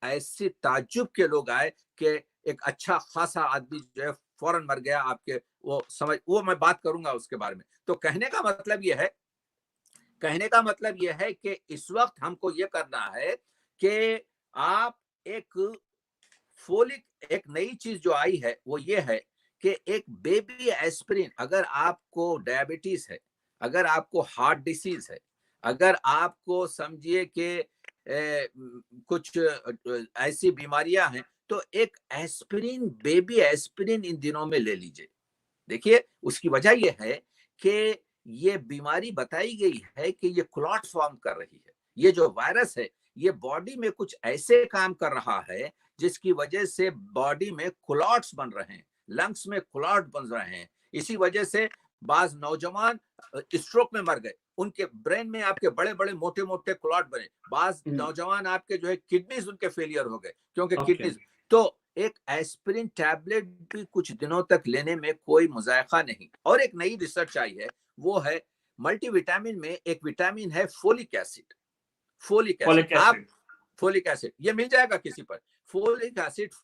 ऐसे ताज्जुब के लोग आए कि एक अच्छा खासा आदमी जो है फौरन मर गया। आपके वो मैं बात करूंगा उसके बारे में। तो कहने का मतलब यह है कि इस वक्त हमको ये करना है कि आप एक नई चीज जो आई है वो ये है कि एक बेबी एस्पिरिन, अगर आपको डायबिटीज है, अगर आपको हार्ट डिसीज है, अगर आपको समझिए कि कुछ ऐसी बीमारियां हैं, तो एक एस्पिरिन, बेबी एस्पिरिन इन दिनों में ले लीजिए। देखिए उसकी वजह यह है कि ये बीमारी बताई गई है कि ये क्लॉट फॉर्म कर रही है। ये जो वायरस है ये बॉडी में कुछ ऐसे काम कर रहा है जिसकी वजह से बॉडी में क्लॉट्स बन रहे हैं, लंग्स में क्लॉट बन रहे हैं। इसी वजह से बाज नौजवान स्ट्रोक में मर गए, उनके ब्रेन में आपके बड़े बड़े मोटे मोटे क्लॉट बने। बाज नौजवान आपके जो है किडनीज उनके फेलियर हो गए क्योंकि किडनीज। तो एक एस्पिरिन टैबलेट भी कुछ दिनों तक लेने में कोई मुजायका नहीं। और एक नई रिसर्च आई है, वो है मल्टीविटामिन में एक विटामिन है फोलिक एसिड। फोलिक एसिड ये मिल जाएगा किसी पर। फोलिक एसिड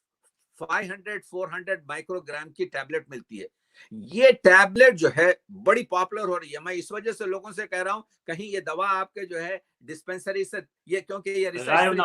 500-400 माइक्रोग्राम की टैबलेट मिलती है। ये टैबलेट जो है बड़ी पॉपुलर हो रही है। मैं इस वजह से लोगों से कह रहा हूं कहीं ये दवा आपके जो है डिस्पेंसरी से, ये क्योंकि ये रिसर्च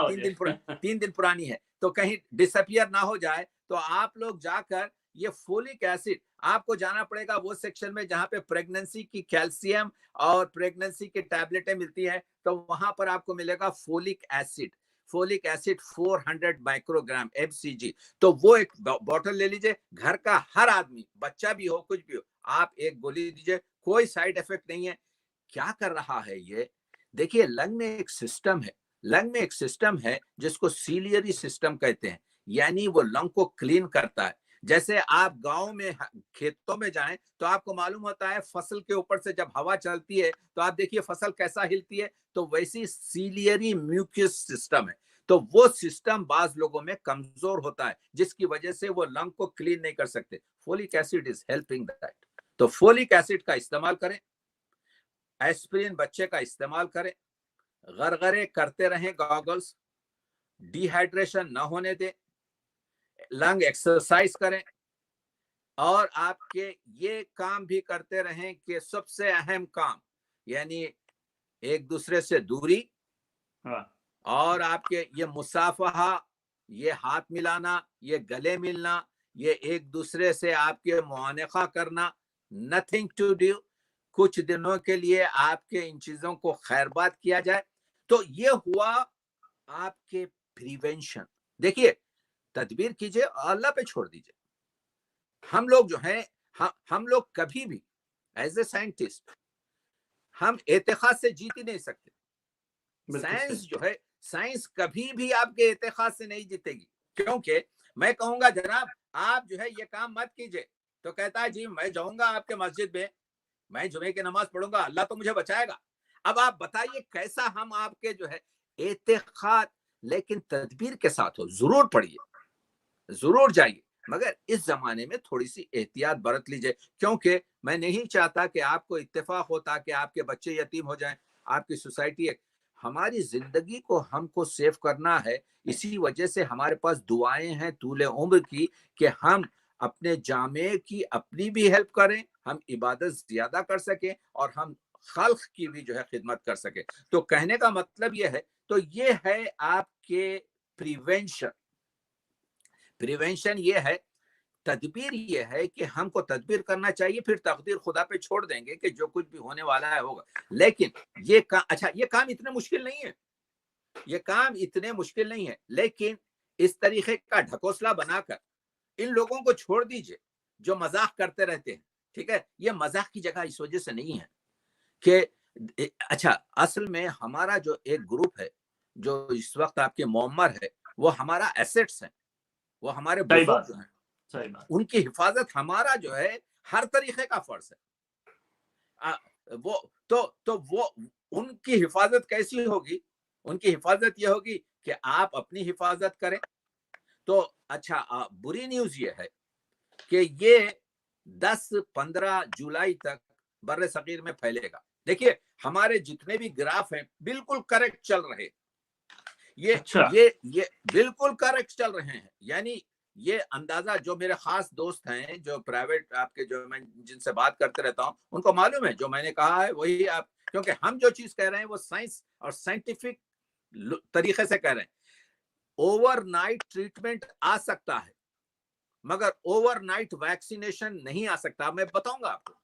3 दिन पुरानी है, तो कहीं डिसअपियर ना हो जाए। तो आप लोग जाकर ये फोलिक एसिड, आपको जाना पड़ेगा वो सेक्शन में जहां पे प्रेगनेंसी की कैल्शियम और प्रेगनेंसी की टैबलेटें मिलती है, तो वहां पर आपको मिलेगा फोलिक एसिड 400 माइक्रोग्राम mcg। तो वो एक बॉटल ले लीजिए। घर का हर आदमी, बच्चा भी हो कुछ भी हो, आप एक गोली दीजिए, कोई साइड इफेक्ट नहीं है। क्या कर रहा है ये? देखिए लंग में एक सिस्टम है जिसको सीलियरी सिस्टम कहते हैं, यानी वो लंग को क्लीन करता है। जैसे आप गांव में खेतों में जाएं तो आपको मालूम होता है फसल के ऊपर से जब हवा चलती है तो आप देखिए फसल कैसा हिलती है, तो वैसी सीलियरी म्यूकस सिस्टम है। तो वो सिस्टम बाज लोगों में कमजोर होता है जिसकी वजह से वो लंग को क्लीन नहीं कर सकते। Folic acid is helping that. तो फोलिक एसिड का इस्तेमाल करें, एस्पिरिन बच्चे का इस्तेमाल करें, गरगरे करते रहें, गॉगल्स, डिहाइड्रेशन ना होने दें, लंग एक्सरसाइज करें, और आपके ये काम भी करते रहें कि सबसे अहम काम यानी एक दूसरे से दूरी, हाँ, और आपके ये मुसाफहा, ये हाथ मिलाना, ये गले मिलना, ये एक दूसरे से आपके मुआनका करना, नथिंग टू डू, कुछ दिनों के लिए आपके इन चीजों को खैरबाद किया जाए। तो ये हुआ आपके प्रिवेंशन। देखिए, तदबीर कीजिए, अल्लाह पे छोड़ दीजिए। हम लोग जो हैं, हम लोग कभी भी एज ए साइंटिस्ट हम एतखाज से जीत ही नहीं सकते। बिल्कुल साइंस सही। जो है, साइंस कभी भी आपके एतखाज से नहीं जीतेगी, क्योंकि मैं कहूंगा जनाब आप जो है ये काम मत कीजिए, तो कहता है जी मैं जाऊंगा आपके मस्जिद में, मैं जुमे की नमाज पढ़ूंगा, अल्लाह तो मुझे बचाएगा। अब आप बताइए कैसा हम आपके जो है एतखाद, लेकिन तदबीर के साथ हो, जरूर पढ़िए, जरूर जाइए, मगर इस जमाने में थोड़ी सी एहतियात बरत लीजिए, क्योंकि मैं नहीं चाहता कि आपको इत्तेफाक होता कि आपके बच्चे यतीम हो जाएं, आपकी सोसाइटी है। हमारी जिंदगी को हमको सेव करना है, इसी वजह से हमारे पास दुआएं हैं तूले उम्र की, कि हम अपने जामे की अपनी भी हेल्प करें, हम इबादत ज्यादा कर सकें, और हम खल्क की भी जो है खिदमत कर सके। तो कहने का मतलब यह है, तो ये है आपके प्रिवेंशन। प्रिवेंशन ये है, तदबीर ये है कि हमको तदबीर करना चाहिए, फिर तकदीर खुदा पे छोड़ देंगे कि जो कुछ भी होने वाला है होगा। लेकिन ये काम, अच्छा ये काम इतने मुश्किल नहीं है, ये काम इतने मुश्किल नहीं है, लेकिन इस तरीके का ढकोसला बनाकर इन लोगों को छोड़ दीजिए जो मजाक करते रहते हैं। ठीक है, ये मजाक की जगह इस वजह से नहीं है कि अच्छा, असल में हमारा जो एक ग्रुप है जो इस वक्त आपके मोमर है, वो हमारा एसेट्स है, वो हमारे सही बुजुर्ग बात जो है, हैं, सही बात। उनकी हिफाजत हमारा जो है हर तरीके का फर्ज है। आ, वो तो वो उनकी हिफाजत कैसी होगी? उनकी हिफाजत ये होगी कि आप अपनी हिफाजत करें। तो अच्छा, बुरी न्यूज ये है कि ये 10-15 जुलाई तक बर्रे सगीर में फैलेगा। देखिए, हमारे जितने भी ग्राफ हैं बिल्कुल करेक्ट चल रहे, ये अच्छा, ये बिल्कुल करेक्ट चल रहे हैं। यानी ये अंदाजा, जो मेरे खास दोस्त हैं जो प्राइवेट आपके, जो मैं जिनसे बात करते रहता हूं, उनको मालूम है जो मैंने कहा है वही आप, क्योंकि हम जो चीज कह रहे हैं वो साइंस और साइंटिफिक तरीके से कह रहे हैं। ओवरनाइट ट्रीटमेंट आ सकता है, मगर ओवरनाइट वैक्सीनेशन नहीं आ सकता। मैं बताऊंगा आपको।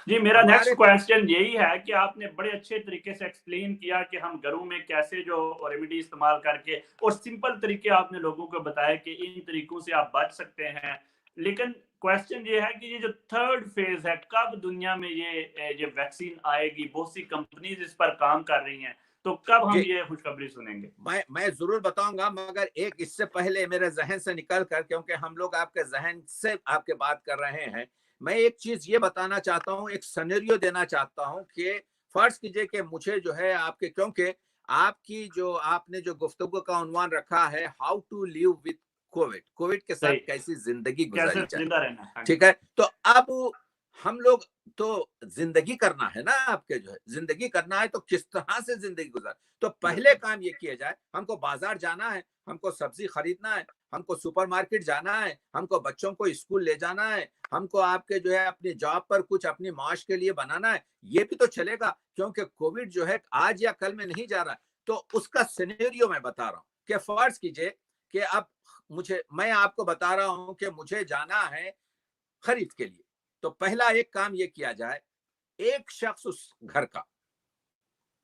जी मेरा नेक्स्ट हमारे क्वेश्चन यही है कि आपने बड़े अच्छे तरीके से एक्सप्लेन किया कि हम घरों में कैसे जो रेमेडी इस्तेमाल करके, और सिंपल तरीके आपने लोगों को बताया कि इन तरीकों से आप बच सकते हैं। लेकिन क्वेश्चन ये है कि ये जो थर्ड फेज है, कब दुनिया में ये वैक्सीन आएगी? बहुत सी कंपनीज इस पर काम कर रही हैं, तो कब हम जी, ये खुशखबरी सुनेंगे? मैं जरूर बताऊंगा, मगर एक इससे पहले मेरे जहन से निकल कर, क्योंकि हम लोग आपके जहन से आपके बात कर रहे हैं, मैं एक चीज ये बताना चाहता हूँ, एक सिनेरियो देना चाहता हूँ कि फर्ज कीजिए कि मुझे जो है आपके, क्योंकि आपकी जो आपने जो गुफ्तगू का उन्वान रखा है, how to live with covid, covid के साथ सही, कैसी जिंदगी कैसे गुजारी जाए। जिंदा रहना है। हाँ ठीक जी। है, तो अब हम लोग तो जिंदगी करना है ना, आपके जो है जिंदगी करना है, तो किस तरह से जिंदगी गुजार, तो पहले बिल्कुल काम ये किया जाए, हमको बाजार जाना है, हमको सब्जी खरीदना है, हमको सुपरमार्केट जाना है, हमको बच्चों को स्कूल ले जाना है, हमको आपके जो है अपनी जॉब पर कुछ अपनी माश के लिए बनाना है, ये भी तो चलेगा, क्योंकि कोविड जो है आज या कल में नहीं जा रहा। तो उसका सिनेरियो मैं बता रहा हूँ कि फर्ज कीजिए कि अब मैं आपको बता रहा हूं कि मुझे जाना है खरीद के लिए। तो पहला एक काम ये किया जाए, एक शख्स उस घर का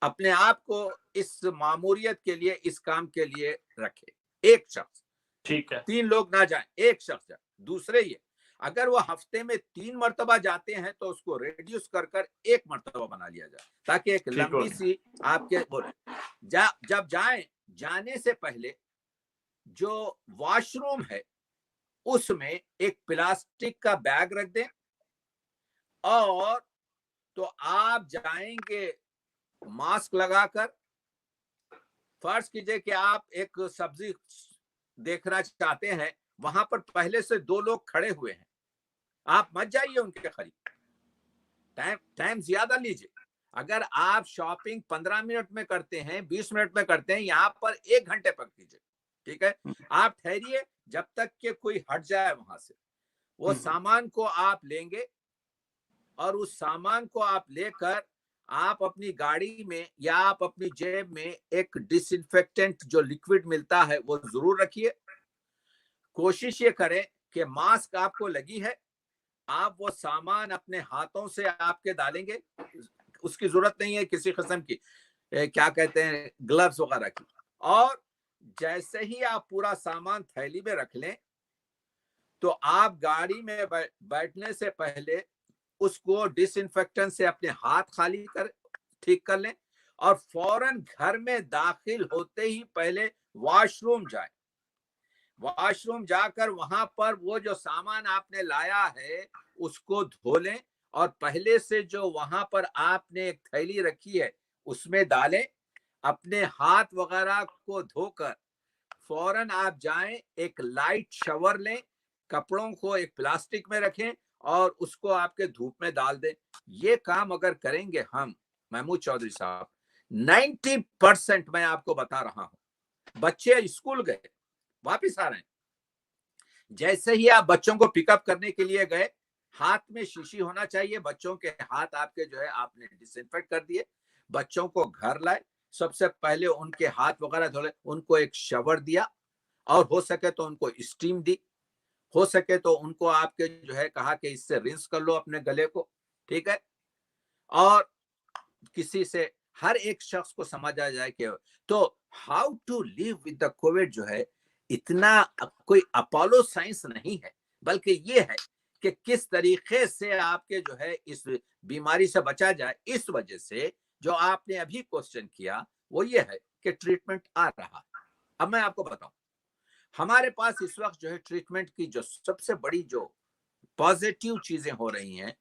अपने आप को इस मामूरियत के लिए, इस काम के लिए रखे, एक शख्स, ठीक है। 3 लोग ना जाए, एक शख्स जाए। दूसरे ये, अगर वो हफ्ते में 3 मरतबा जाते हैं तो उसको रिड्यूस कर कर 1 मरतबा बना लिया जाए, ताकि एक ठीक हो लंबी गया। सी आपके बोले जब जाए, जाने से पहले जो वॉशरूम है उसमें एक प्लास्टिक का बैग रख दें, और तो आप जाएंगे मास्क लगाकर। फर्ज कीजिए कि आप एक सब्जी देखना चाहते हैं, वहां पर पहले से 2 लोग खड़े हुए हैं, आप मत जाइए उनके करीब, टाइम टाइम ज्यादा लीजिए। अगर आप शॉपिंग 15 मिनट में करते हैं, 20 मिनट में करते हैं, यहाँ पर 1 घंटे पर कीजिए। ठीक है, आप ठहरिए जब तक कि कोई हट जाए वहां से, वो सामान को आप लेंगे और उस सामान को आप लेकर आप अपनी गाड़ी में या आप अपनी जेब में एक डिसइंफेक्टेंट जो लिक्विड मिलता है वो जरूर रखिए। कोशिश ये करें कि मास्क आपको लगी है, आप वो सामान अपने हाथों से आपके डालेंगे, उसकी जरूरत नहीं है किसी किस्म की क्या कहते हैं ग्लव्स वगैरह की। और जैसे ही आप पूरा सामान थैली में रख लें तो आप गाड़ी में बैठने से पहले उसको डिसइंफेक्टेंट से अपने हाथ खाली कर ठीक कर लें और फौरन घर में दाखिल होते ही पहले वॉशरूम जाएं। वॉशरूम जाकर वहां पर वो जो सामान आपने लाया है उसको धो लें और पहले से जो वहां पर आपने एक थैली रखी है उसमें डालें। अपने हाथ वगैरह को धोकर फौरन आप जाएं, एक लाइट शावर लें, कपड़ों को एक प्लास्टिक में रखें और उसको आपके धूप में डाल दें। ये काम अगर करेंगे हम महमूद चौधरी साहब, 90% मैं आपको बता रहा हूं, बच्चे स्कूल गए वापिस आ रहे हैं, जैसे ही आप बच्चों को पिकअप करने के लिए गए हाथ में शीशी होना चाहिए, बच्चों के हाथ आपके जो है आपने डिसइंफेक्ट कर दिए, बच्चों को घर लाए, सबसे पहले उनके हाथ वगैरह धोले, उनको एक शावर दिया और हो सके तो उनको स्टीम दी, हो सके तो उनको आपके जो है कहा कि इससे रिंस कर लो अपने गले को, ठीक है। और किसी से हर एक शख्स को समझ आ जाए कि तो how to live with the covid जो है इतना कोई अपोलो साइंस नहीं है, बल्कि ये है कि किस तरीके से आपके जो है इस बीमारी से बचा जाए। इस वजह से जो आपने अभी क्वेश्चन किया वो ये है कि ट्रीटमेंट आ रहा है। अब मैं आपको बताऊं, हमारे पास इस वक्त जो है ट्रीटमेंट की जो सबसे बड़ी जो पॉजिटिव चीजें हो रही हैं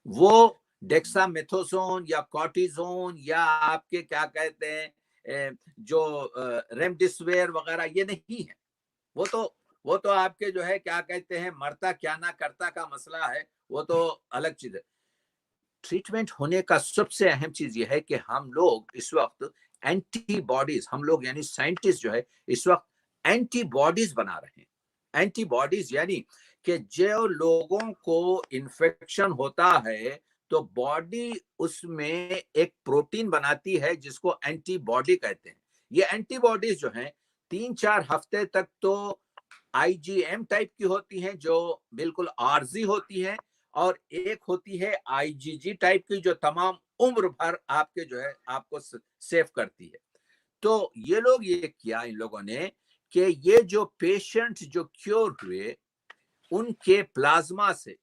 वो डेक्सामेथोसोन या कॉर्टिजोन या आपके क्या कहते हैं जो रेमडेसिविर वगैरह ये नहीं है। वो तो आपके जो है क्या कहते हैं मरता क्या ना करता का मसला है, वो तो अलग चीज है। ट्रीटमेंट होने का सबसे अहम चीज ये है कि हम लोग इस वक्त एंटीबॉडीज, हम लोग यानी साइंटिस्ट जो है इस वक्त एंटीबॉडीज बना रहे हैं। एंटीबॉडीज यानी कि जो लोगों को इन्फेक्शन होता है तो बॉडी उसमें एक प्रोटीन बनाती है जिसको एंटीबॉडी कहते हैं। ये एंटीबॉडीज जो हैं 3-4 हफ्ते तक तो आईजीएम टाइप की होती हैं जो बिल्कुल आर्जी होती हैं, और एक होती है आईजीजी टाइप की जो तमाम उम्र भर आपके जो है आपको सेव करती है। तो ये लोग ये किया इन लोगों ने कि ये जो पेशेंट जो क्योर हुए उनके प्लाज्मा से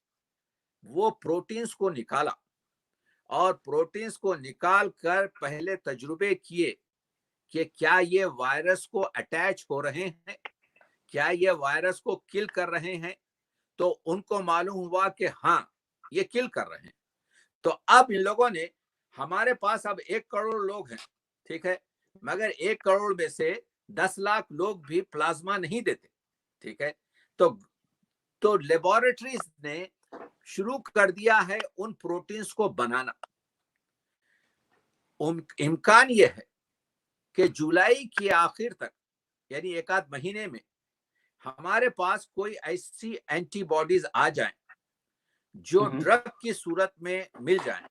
वो प्रोटीन्स को निकाला और प्रोटीन्स को निकाल कर पहले तजुर्बे किए कि क्या ये वायरस को अटैच हो रहे हैं, क्या ये वायरस को किल कर रहे हैं। तो उनको मालूम हुआ कि हाँ ये किल कर रहे हैं। तो अब इन लोगों ने, हमारे पास अब 1 करोड़ लोग हैं, ठीक है, मगर 1 करोड़ में से 10 लाख लोग भी प्लाज्मा नहीं देते, ठीक है। तो लेबोरेटरीज ने शुरू कर दिया है उन प्रोटीन्स को बनाना। इम्कान यह है कि जुलाई के आखिर तक यानी 1 आध महीने में हमारे पास कोई ऐसी एंटीबॉडीज आ जाएं जो ड्रग की सूरत में मिल जाएं।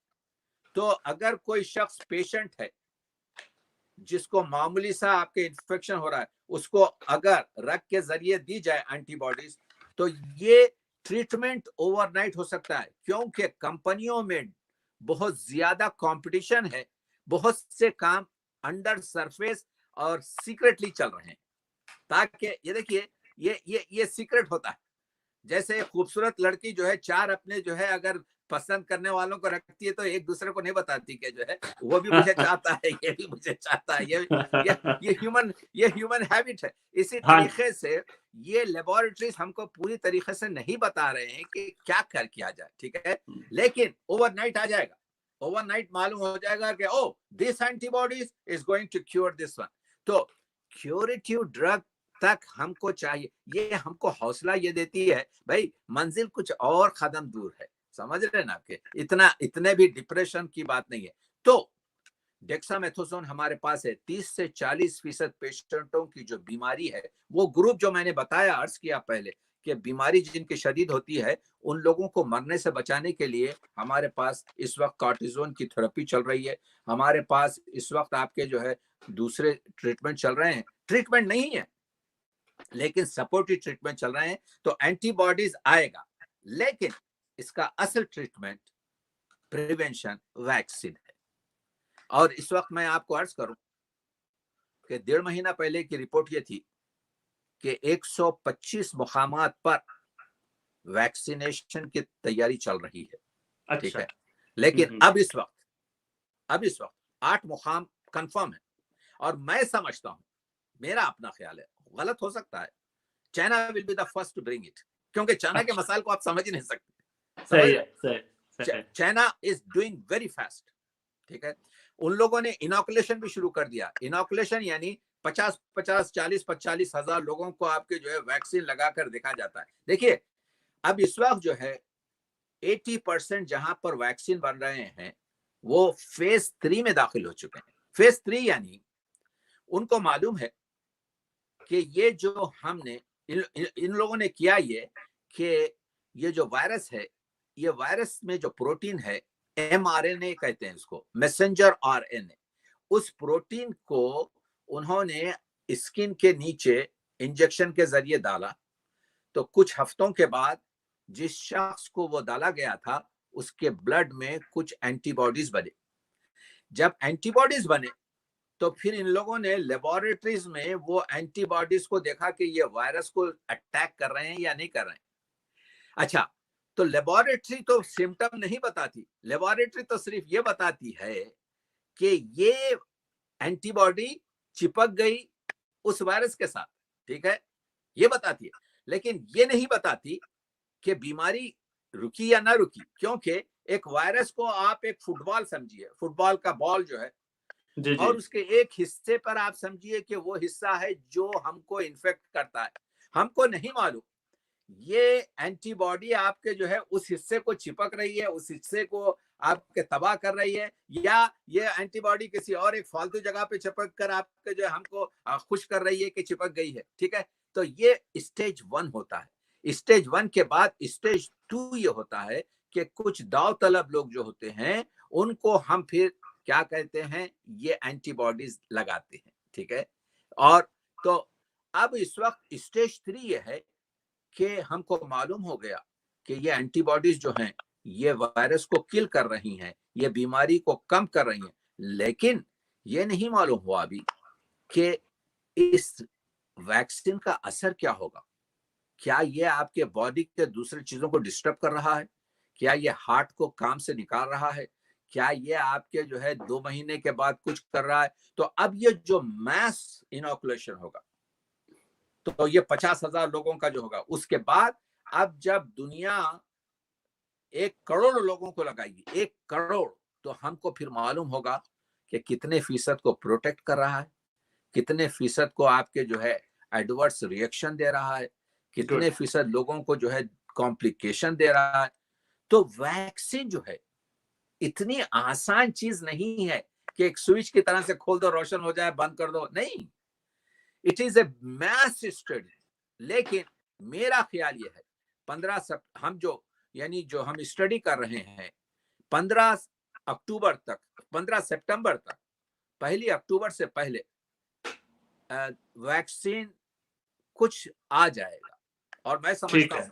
तो अगर कोई शख्स पेशेंट है जिसको मामूली सा आपके इन्फेक्शन हो रहा है, उसको अगर रक्त के जरिए दी जाए एंटीबॉडीज तो ये ट्रीटमेंट ओवरनाइट हो सकता है, क्योंकि कंपनियों में बहुत ज्यादा कंपटीशन है, बहुत से काम अंडर सरफेस और सीक्रेटली चल रहे हैं, ताकि ये देखिए ये सीक्रेट होता है। जैसे खूबसूरत लड़की जो है 4 अपने जो है अगर पसंद करने वालों को रखती है तो एक दूसरे को नहीं बताती कि जो है वो भी मुझे चाहता है, ये भी मुझे चाहता है, ये ह्यूमन हैबिट है। इसी तरीके से ये लेबोरेटरीज हमको पूरी तरीके से नहीं बता रहे हैं कि क्या कर किया जाए, ठीक है, लेकिन ओवरनाइट आ जाएगा, ओवरनाइट मालूम हो जाएगा कि oh this antibodies is going to cure this one. तो क्यूरेटिव ड्रग तक हमको चाहिए, ये हमको हौसला ये देती है भाई मंजिल कुछ और कदम दूर है, समझ रहे ना आपके, इतने भी डिप्रेशन की बात नहीं है। तो डेक्सामेथोसोन हमारे पास है। 30 से 40% पेशेंटों की जो बीमारी है वो ग्रुप जो मैंने बताया अर्ज किया पहले कि बीमारी जिनकी शदीद होती है उन लोगों को मरने से बचाने के लिए हमारे पास इस वक्त कॉर्टिजोन की थेरेपी चल रही है, हमारे पास इस वक्त आपके जो है दूसरे ट्रीटमेंट चल रहे हैं, ट्रीटमेंट नहीं है लेकिन सपोर्टिव ट्रीटमेंट चल रहे हैं। तो एंटीबॉडीज आएगा, लेकिन इसका असल ट्रीटमेंट प्रिवेंशन वैक्सीन है। और इस वक्त मैं आपको अर्ज करूं कि 1.5 महीना पहले की रिपोर्ट ये थी कि 125 मुकामात पर वैक्सीनेशन की तैयारी चल रही है। अच्छा। ठीक है, लेकिन अब इस वक्त 8 मुकाम कंफर्म है। और मैं समझता हूं, मेरा अपना ख्याल है, गलत हो सकता है, China will be the first to bring it, क्योंकि चाइना के मसाइल को आप समझ ही नहीं सकते। सही है। China is doing very fast. ठीक है, उन लोगों ने इनॉकुलेशन भी शुरू कर दिया। इनॉकुलेशन यानी 40 हजार लोगों को आपके जो है वैक्सीन लगाकर देखा जाता है। देखिए, अब इस वक्त जो है 80% जहां पर वैक्सीन बन रहे हैं वो फेज 3 में दाखिल हो चुके हैं। फेज 3 यानी उनको मालूम है कि ये जो हमने इन लोगों ने किया ये कि ये जो वायरस है, ये वायरस में जो प्रोटीन है, mRNA कहते हैं इसको, मैसेंजर RNA, उस प्रोटीन को उन्होंने स्किन के नीचे इंजेक्शन के जरिए डाला। तो कुछ हफ्तों के बाद जिस शख्स को वो डाला गया था उसके ब्लड में कुछ एंटीबॉडीज बने। जब एंटीबॉडीज बने तो फिर इन लोगों ने लेबोरेटरीज में वो एंटीबॉडीज को देखा कि ये वायरस को अटैक कर रहे हैं या नहीं कर रहे हैं। अच्छा, तो लेबोरेटरी तो सिम्टम नहीं बताती, लेबोरेटरी तो सिर्फ ये बताती है कि ये एंटीबॉडी चिपक गई उस वायरस के साथ। ठीक है, ये बताती है, लेकिन ये नहीं बताती कि बीमारी रुकी या ना रुकी, क्योंकि एक वायरस को आप एक फुटबॉल समझिए, फुटबॉल का बॉल जो है, जी। और उसके एक हिस्से पर आप समझिए कि वो हिस्सा है जो हमको इन्फेक्ट करता है। हमको नहीं मालूम ये एंटीबॉडी आपके जो है उस हिस्से को चिपक रही है, उस हिस्से को आपके तबाह कर रही है, या ये एंटीबॉडी किसी और एक फालतू जगह पे चिपक कर आपके जो है हमको खुश कर रही है कि चिपक गई है। ठीक है, तो ये स्टेज 1 होता है। स्टेज 1 के बाद स्टेज 2 ये होता है कि कुछ दाव तलब लोग जो होते हैं उनको हम फिर क्या कहते हैं, ये एंटीबॉडीज लगाते हैं। ठीक है, और तो अब इस वक्त स्टेज 3 ये है कि हमको मालूम हो गया कि ये एंटीबॉडीज जो हैं ये वायरस को किल कर रही हैं, ये बीमारी को कम कर रही हैं, लेकिन ये नहीं मालूम हुआ अभी कि इस वैक्सीन का असर क्या होगा। क्या ये आपके बॉडी के दूसरे चीजों को डिस्टर्ब कर रहा है, क्या ये हार्ट को काम से निकाल रहा है, क्या ये आपके जो है 2 महीने के बाद कुछ कर रहा है। तो अब ये जो मैस इनॉकुलेशन होगा तो ये 50,000 लोगों का जो होगा, उसके बाद अब जब दुनिया 1 करोड़ लोगों को लगाएगी, 1 करोड़, तो हमको फिर मालूम होगा कि कितने फीसद को प्रोटेक्ट कर रहा है, कितने फीसद को आपके जो है एडवर्स रिएक्शन दे रहा है, कितने फीसद लोगों को जो है कॉम्प्लिकेशन दे रहा है। तो वैक्सीन जो है इतनी आसान चीज नहीं है कि एक स्विच की तरह से खोल दो, रोशन हो जाए, बंद कर दो, नहीं। It is a mass study. लेकिन मेरा ख्याल ये है 15 हम जो यानी जो हम स्टडी कर रहे हैं 15 अक्टूबर तक, 15 सितंबर तक, 1 अक्टूबर से पहले वैक्सीन कुछ आ जाएगा। और मैं समझता हूँ,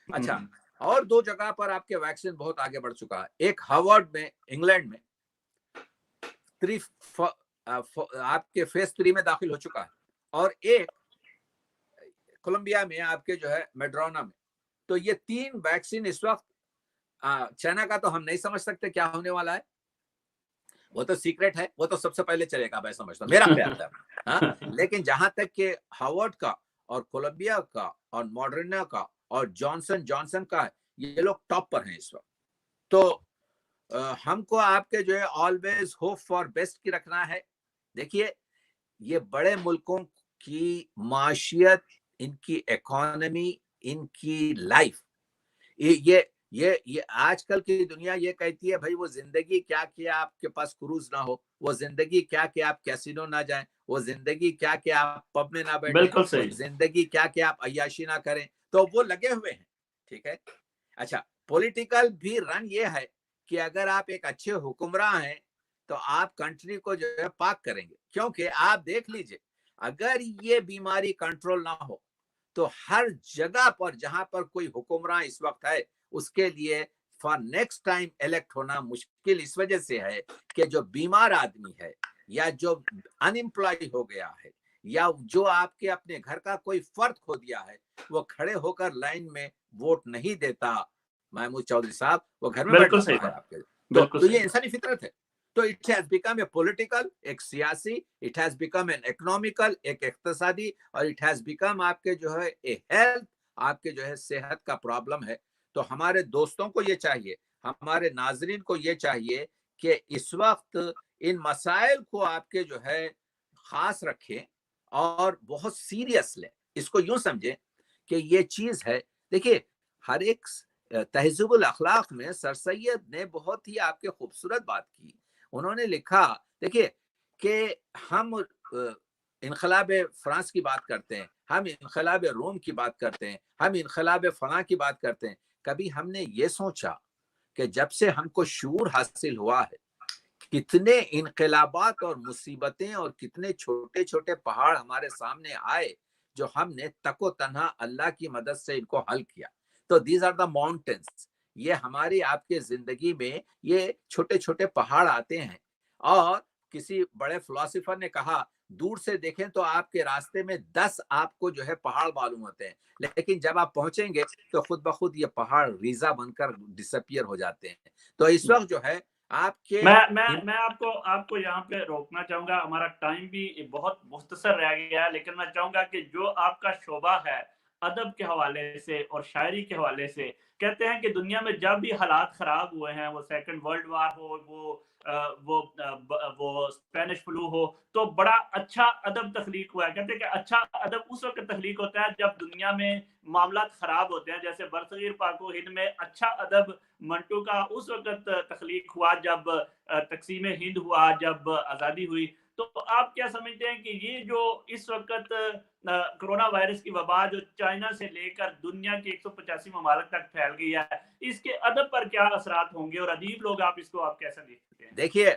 अच्छा, और 2 जगह पर आपके वैक्सीन बहुत आगे बढ़ चुका है। एक हार्वर्ड में, इंग्लैंड में आपके फेज 3 में दाखिल हो चुका है, और एक कोलंबिया में आपके जो है मेड्रोना में। तो ये 3 वैक्सीन इस वक्त, चाइना का तो हम नहीं समझ सकते क्या होने वाला है, वो तो सीक्रेट है, वो तो सबसे पहले चलेगा, मैं समझता हूँ, मेरा ख्याल है। हाँ, लेकिन जहां तक के हार्वर्ड का और कोलंबिया का और मॉडर्ना का और जॉनसन का, ये लोग टॉप पर हैं इस वक्त। तो हमको आपके जो है ऑलवेज होप फॉर बेस्ट की रखना है। देखिए, ये बड़े मुल्कों की माशियत, इनकी इकोनॉमी, इनकी लाइफ, ये आजकल की दुनिया ये कहती है भाई वो जिंदगी क्या कि आपके पास क्रूज ना हो, वो जिंदगी क्या कि आप कैसीनो ना जाएं, वो जिंदगी क्या कि आप पब में ना बैठे, बिल्कुल वो सही। जिंदगी क्या कि आप अय्याशी ना करें, तो वो लगे हुए हैं। ठीक है। अच्छा, पॉलिटिकल भी रन ये है कि अगर आप एक अच्छे हुक्मरान हैं तो आप कंट्री को जो है पाक करेंगे, क्योंकि आप देख लीजिए अगर ये बीमारी कंट्रोल ना हो तो हर जगह पर जहां पर कोई हुक्मरान इस वक्त है उसके लिए फॉर नेक्स्ट टाइम इलेक्ट होना मुश्किल इस वजह से है कि जो बीमार आदमी है या जो अनएम्प्लॉय हो गया है या जो आपके अपने घर का कोई फर्द खो दिया है, वो खड़े होकर लाइन में वोट नहीं देता महमूद चौधरी साहब, वो घर में बैठ बिल्कुल सही जाता है बात। आपके। बिल्कुल तो सही ये बात। इंसानी फितरत है। तो it has become a political, एक सियासी, it has become an economical, एक इक्तिसादी, और इट हैज बिकम आपके जो है ए हेल्थ, आपके जो है सेहत का प्रॉब्लम है। तो हमारे दोस्तों को ये चाहिए, हमारे नाजरीन को ये चाहिए कि इस वक्त इन मसाइल को आपके जो है खास रखें और बहुत सीरियस लें। इसको यूं समझें कि ये चीज है। देखिए, हर एक तहज़ुबुल अखलाक में सर सैयद ने बहुत ही आपके खूबसूरत बात की। उन्होंने लिखा, देखिए कि हम इनकलाब फ्रांस की बात करते हैं, हम इनकलाब रोम की बात करते हैं, हम इनकलाब फला की बात करते हैं। कभी हमने ये सोचा कि जब से हमको शूर हासिल हुआ है, कितने इनकलाबात और मुसीबतें और कितने छोटे छोटे पहाड़ हमारे सामने आए जो हमने तको तन्हा अल्लाह की मदद से इनको हल किया। तो दीज आर द माउंटेन्स। ये हमारी आपके जिंदगी में ये छोटे छोटे पहाड़ आते हैं। और किसी बड़े फिलोसोफर ने कहा, दूर से देखें तो आपके रास्ते में 10 आपको जो है पहाड़ मालूम होते हैं, लेकिन जब आप पहुंचेंगे तो खुद ब खुद ये पहाड़ रीजा बनकर डिसअपियर हो जाते हैं। तो इस वक्त जो है आपके मैं आपको आपको यहाँ पे रोकना चाहूँगा, हमारा टाइम भी बहुत मुख्तसर रह गया है, लेकिन मैं चाहूँगा कि जो आपका शोबा है, अदब के हवाले से और शायरी के हवाले से, कहते हैं कि दुनिया में जब भी हालात ख़राब हुए हैं, वो सेकंड वर्ल्ड वार हो, वो स्पेनिश फ्लू हो, तो बड़ा अच्छा अदब तख्लीक हुआ है। कहते हैं कि अच्छा अदब उस वक़्त तख्लीक होता है जब दुनिया में मामलात ख़राब होते हैं। जैसे बरसगीर पाको हिंद में अच्छा अदब मंटू का उस वक़्त तख्लीक हुआ जब तक़सीम हिंद हुआ, जब आज़ादी हुई। तो आप क्या समझते हैं कि ये जो इस वक़्त कोरोना वायरस की वबा जो चाइना से लेकर दुनिया के 185 ममालिक तक फैल गई है, इसके अदब पर क्या असरात होंगे और अदीब लोग आप कैसे देखते हैं? देखिए,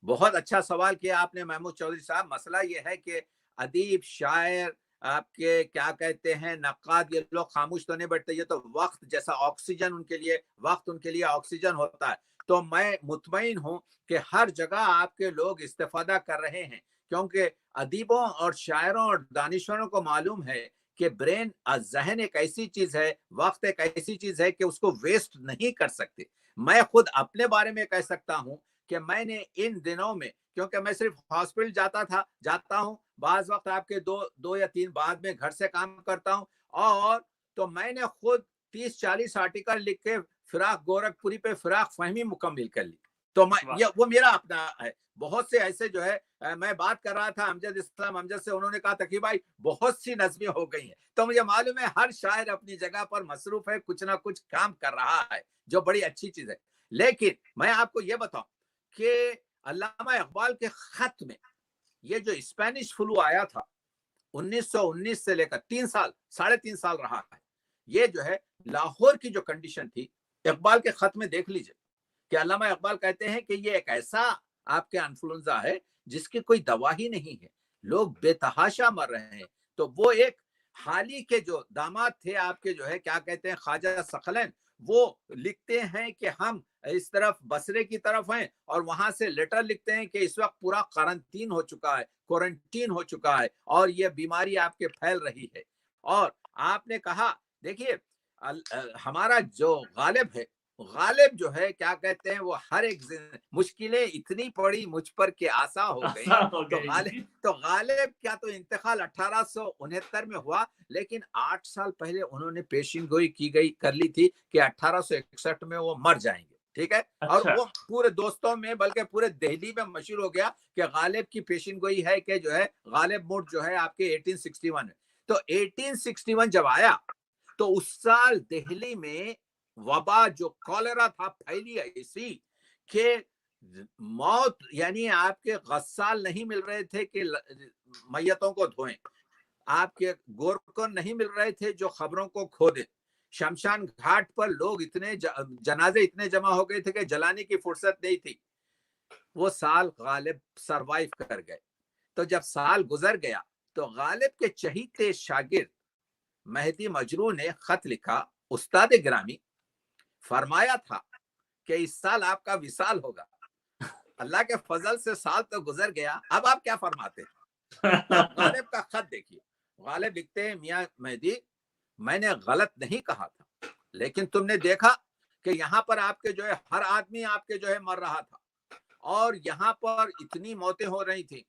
बहुत अच्छा सवाल किया आपने महमूद चौधरी साहब। मसला ये है कि अदीब, शायर, आपके क्या कहते हैं, नक्काद, ये लोग खामोश तो नहीं बैठते। ये तो वक्त जैसा ऑक्सीजन उनके लिए, वक्त उनके लिए ऑक्सीजन होता है। तो मैं मुतमईन हूं कि हर जगह आपके लोग इस्तेफादा कर रहे हैं, क्योंकि अदीबों और शायरों और दानिशवरों को मालूम है कि ब्रेन, जहन एक ऐसी चीज है, वक्त एक ऐसी चीज है कि उसको वेस्ट नहीं कर सकते। मैं खुद अपने बारे में कह सकता हूं कि मैंने इन दिनों में, क्योंकि मैं सिर्फ हॉस्पिटल जाता हूँ, बाज वक्त आपके दो या तीन बाद में घर से काम करता हूँ, और तो मैंने खुद 30-40 आर्टिकल लिख के फिराक गोरखपुरी पे फिराक फहमी मुकम्मिल कर ली। तो मैं, ये वो मेरा अपना है। बहुत से ऐसे जो है, मैं बात कर रहा था अमजद इस्लाम अमजद से, उन्होंने कहा था कि भाई बहुत सी नज़में हो गई हैं। तो मुझे मालूम है हर शायर अपनी जगह पर मसरूफ है, कुछ ना कुछ काम कर रहा है, जो बड़ी अच्छी चीज है। लेकिन मैं आपको ये बताऊं कि अल्लामा इकबाल के खत में ये जो स्पेनिश फ्लू आया था 1919 से लेकर 3 साल, 3.5 साल रहा है, ये जो है लाहौर की जो कंडीशन थी, इकबाल के खत में देख लीजिए कि अल्लामा इकबाल कहते हैं कि ये एक ऐसा आपके इन्फ्लुएंजा है जिसकी कोई दवा ही नहीं है, लोग बेतहाशा मर रहे हैं। तो वो एक हाल ही के जो दामाद थे आपके, जो है क्या कहते हैं, ख्वाजा सकलैन, वो लिखते हैं कि हम इस तरफ बसरे की तरफ हैं, और वहां से लेटर लिखते हैं कि इस वक्त पूरा क्वारंटीन हो चुका है, क्वारंटीन हो चुका है, और ये बीमारी आपके फैल रही है। और आपने कहा, देखिए हमारा जो गालिब है, गालिब जो है क्या कहते हैं, वो हर एक मुश्किलें इतनी पड़ी मुझ पर कि आसा हो गई। आसान हो तो गालिब गई। तो गालिब क्या, तो इंतकाल 1869 में हुआ, लेकिन 8 साल पहले उन्होंने पेशिन गोई की गई कर ली थी कि 1861 में वो मर जाएंगे। ठीक है। और अच्छा। वो पूरे दोस्तों में, बल्कि पूरे दिल्ली में मशहूर हो गया कि गालिब की पेशिन गोई है कि जो है गालिब मुर्द जो है आपके 1861 में। तो 1861 जब आया तो उस साल दिल्ली में वबा जो कॉलेरा था फैली ऐसी कि मौत यानी आपके गस्साल नहीं मिल रहे थे कि मैयतों को धोएं, आपके गोरखों नहीं मिल रहे थे जो खबरों को खो दे। शमशान घाट पर लोग इतने जनाजे इतने जमा हो गए थे कि जलाने की फुर्सत नहीं थी। वो साल गालिब सरवाइव कर गए। तो जब साल गुजर गया तो गालिब के चहीते शागिर्द मेहदी मजरू ने खत लिखा, उस्ताद गिरामी, फरमाया था कि इस साल आपका विसाल होगा। अल्लाह के फजल से साल तो गुजर गया, अब आप क्या फरमाते? तो गालिब का खत देखिए। गालिब लिखते हैं, मियां मेहदी, मैंने गलत नहीं कहा था, लेकिन तुमने देखा कि यहाँ पर आपके जो है हर आदमी आपके जो है मर रहा था और यहाँ पर इतनी मौतें हो रही थी।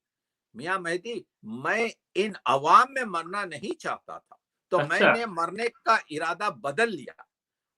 मियां मेहदी, मैं इन अवाम में मरना नहीं चाहता था, तो अच्छा। मैंने मरने का इरादा बदल लिया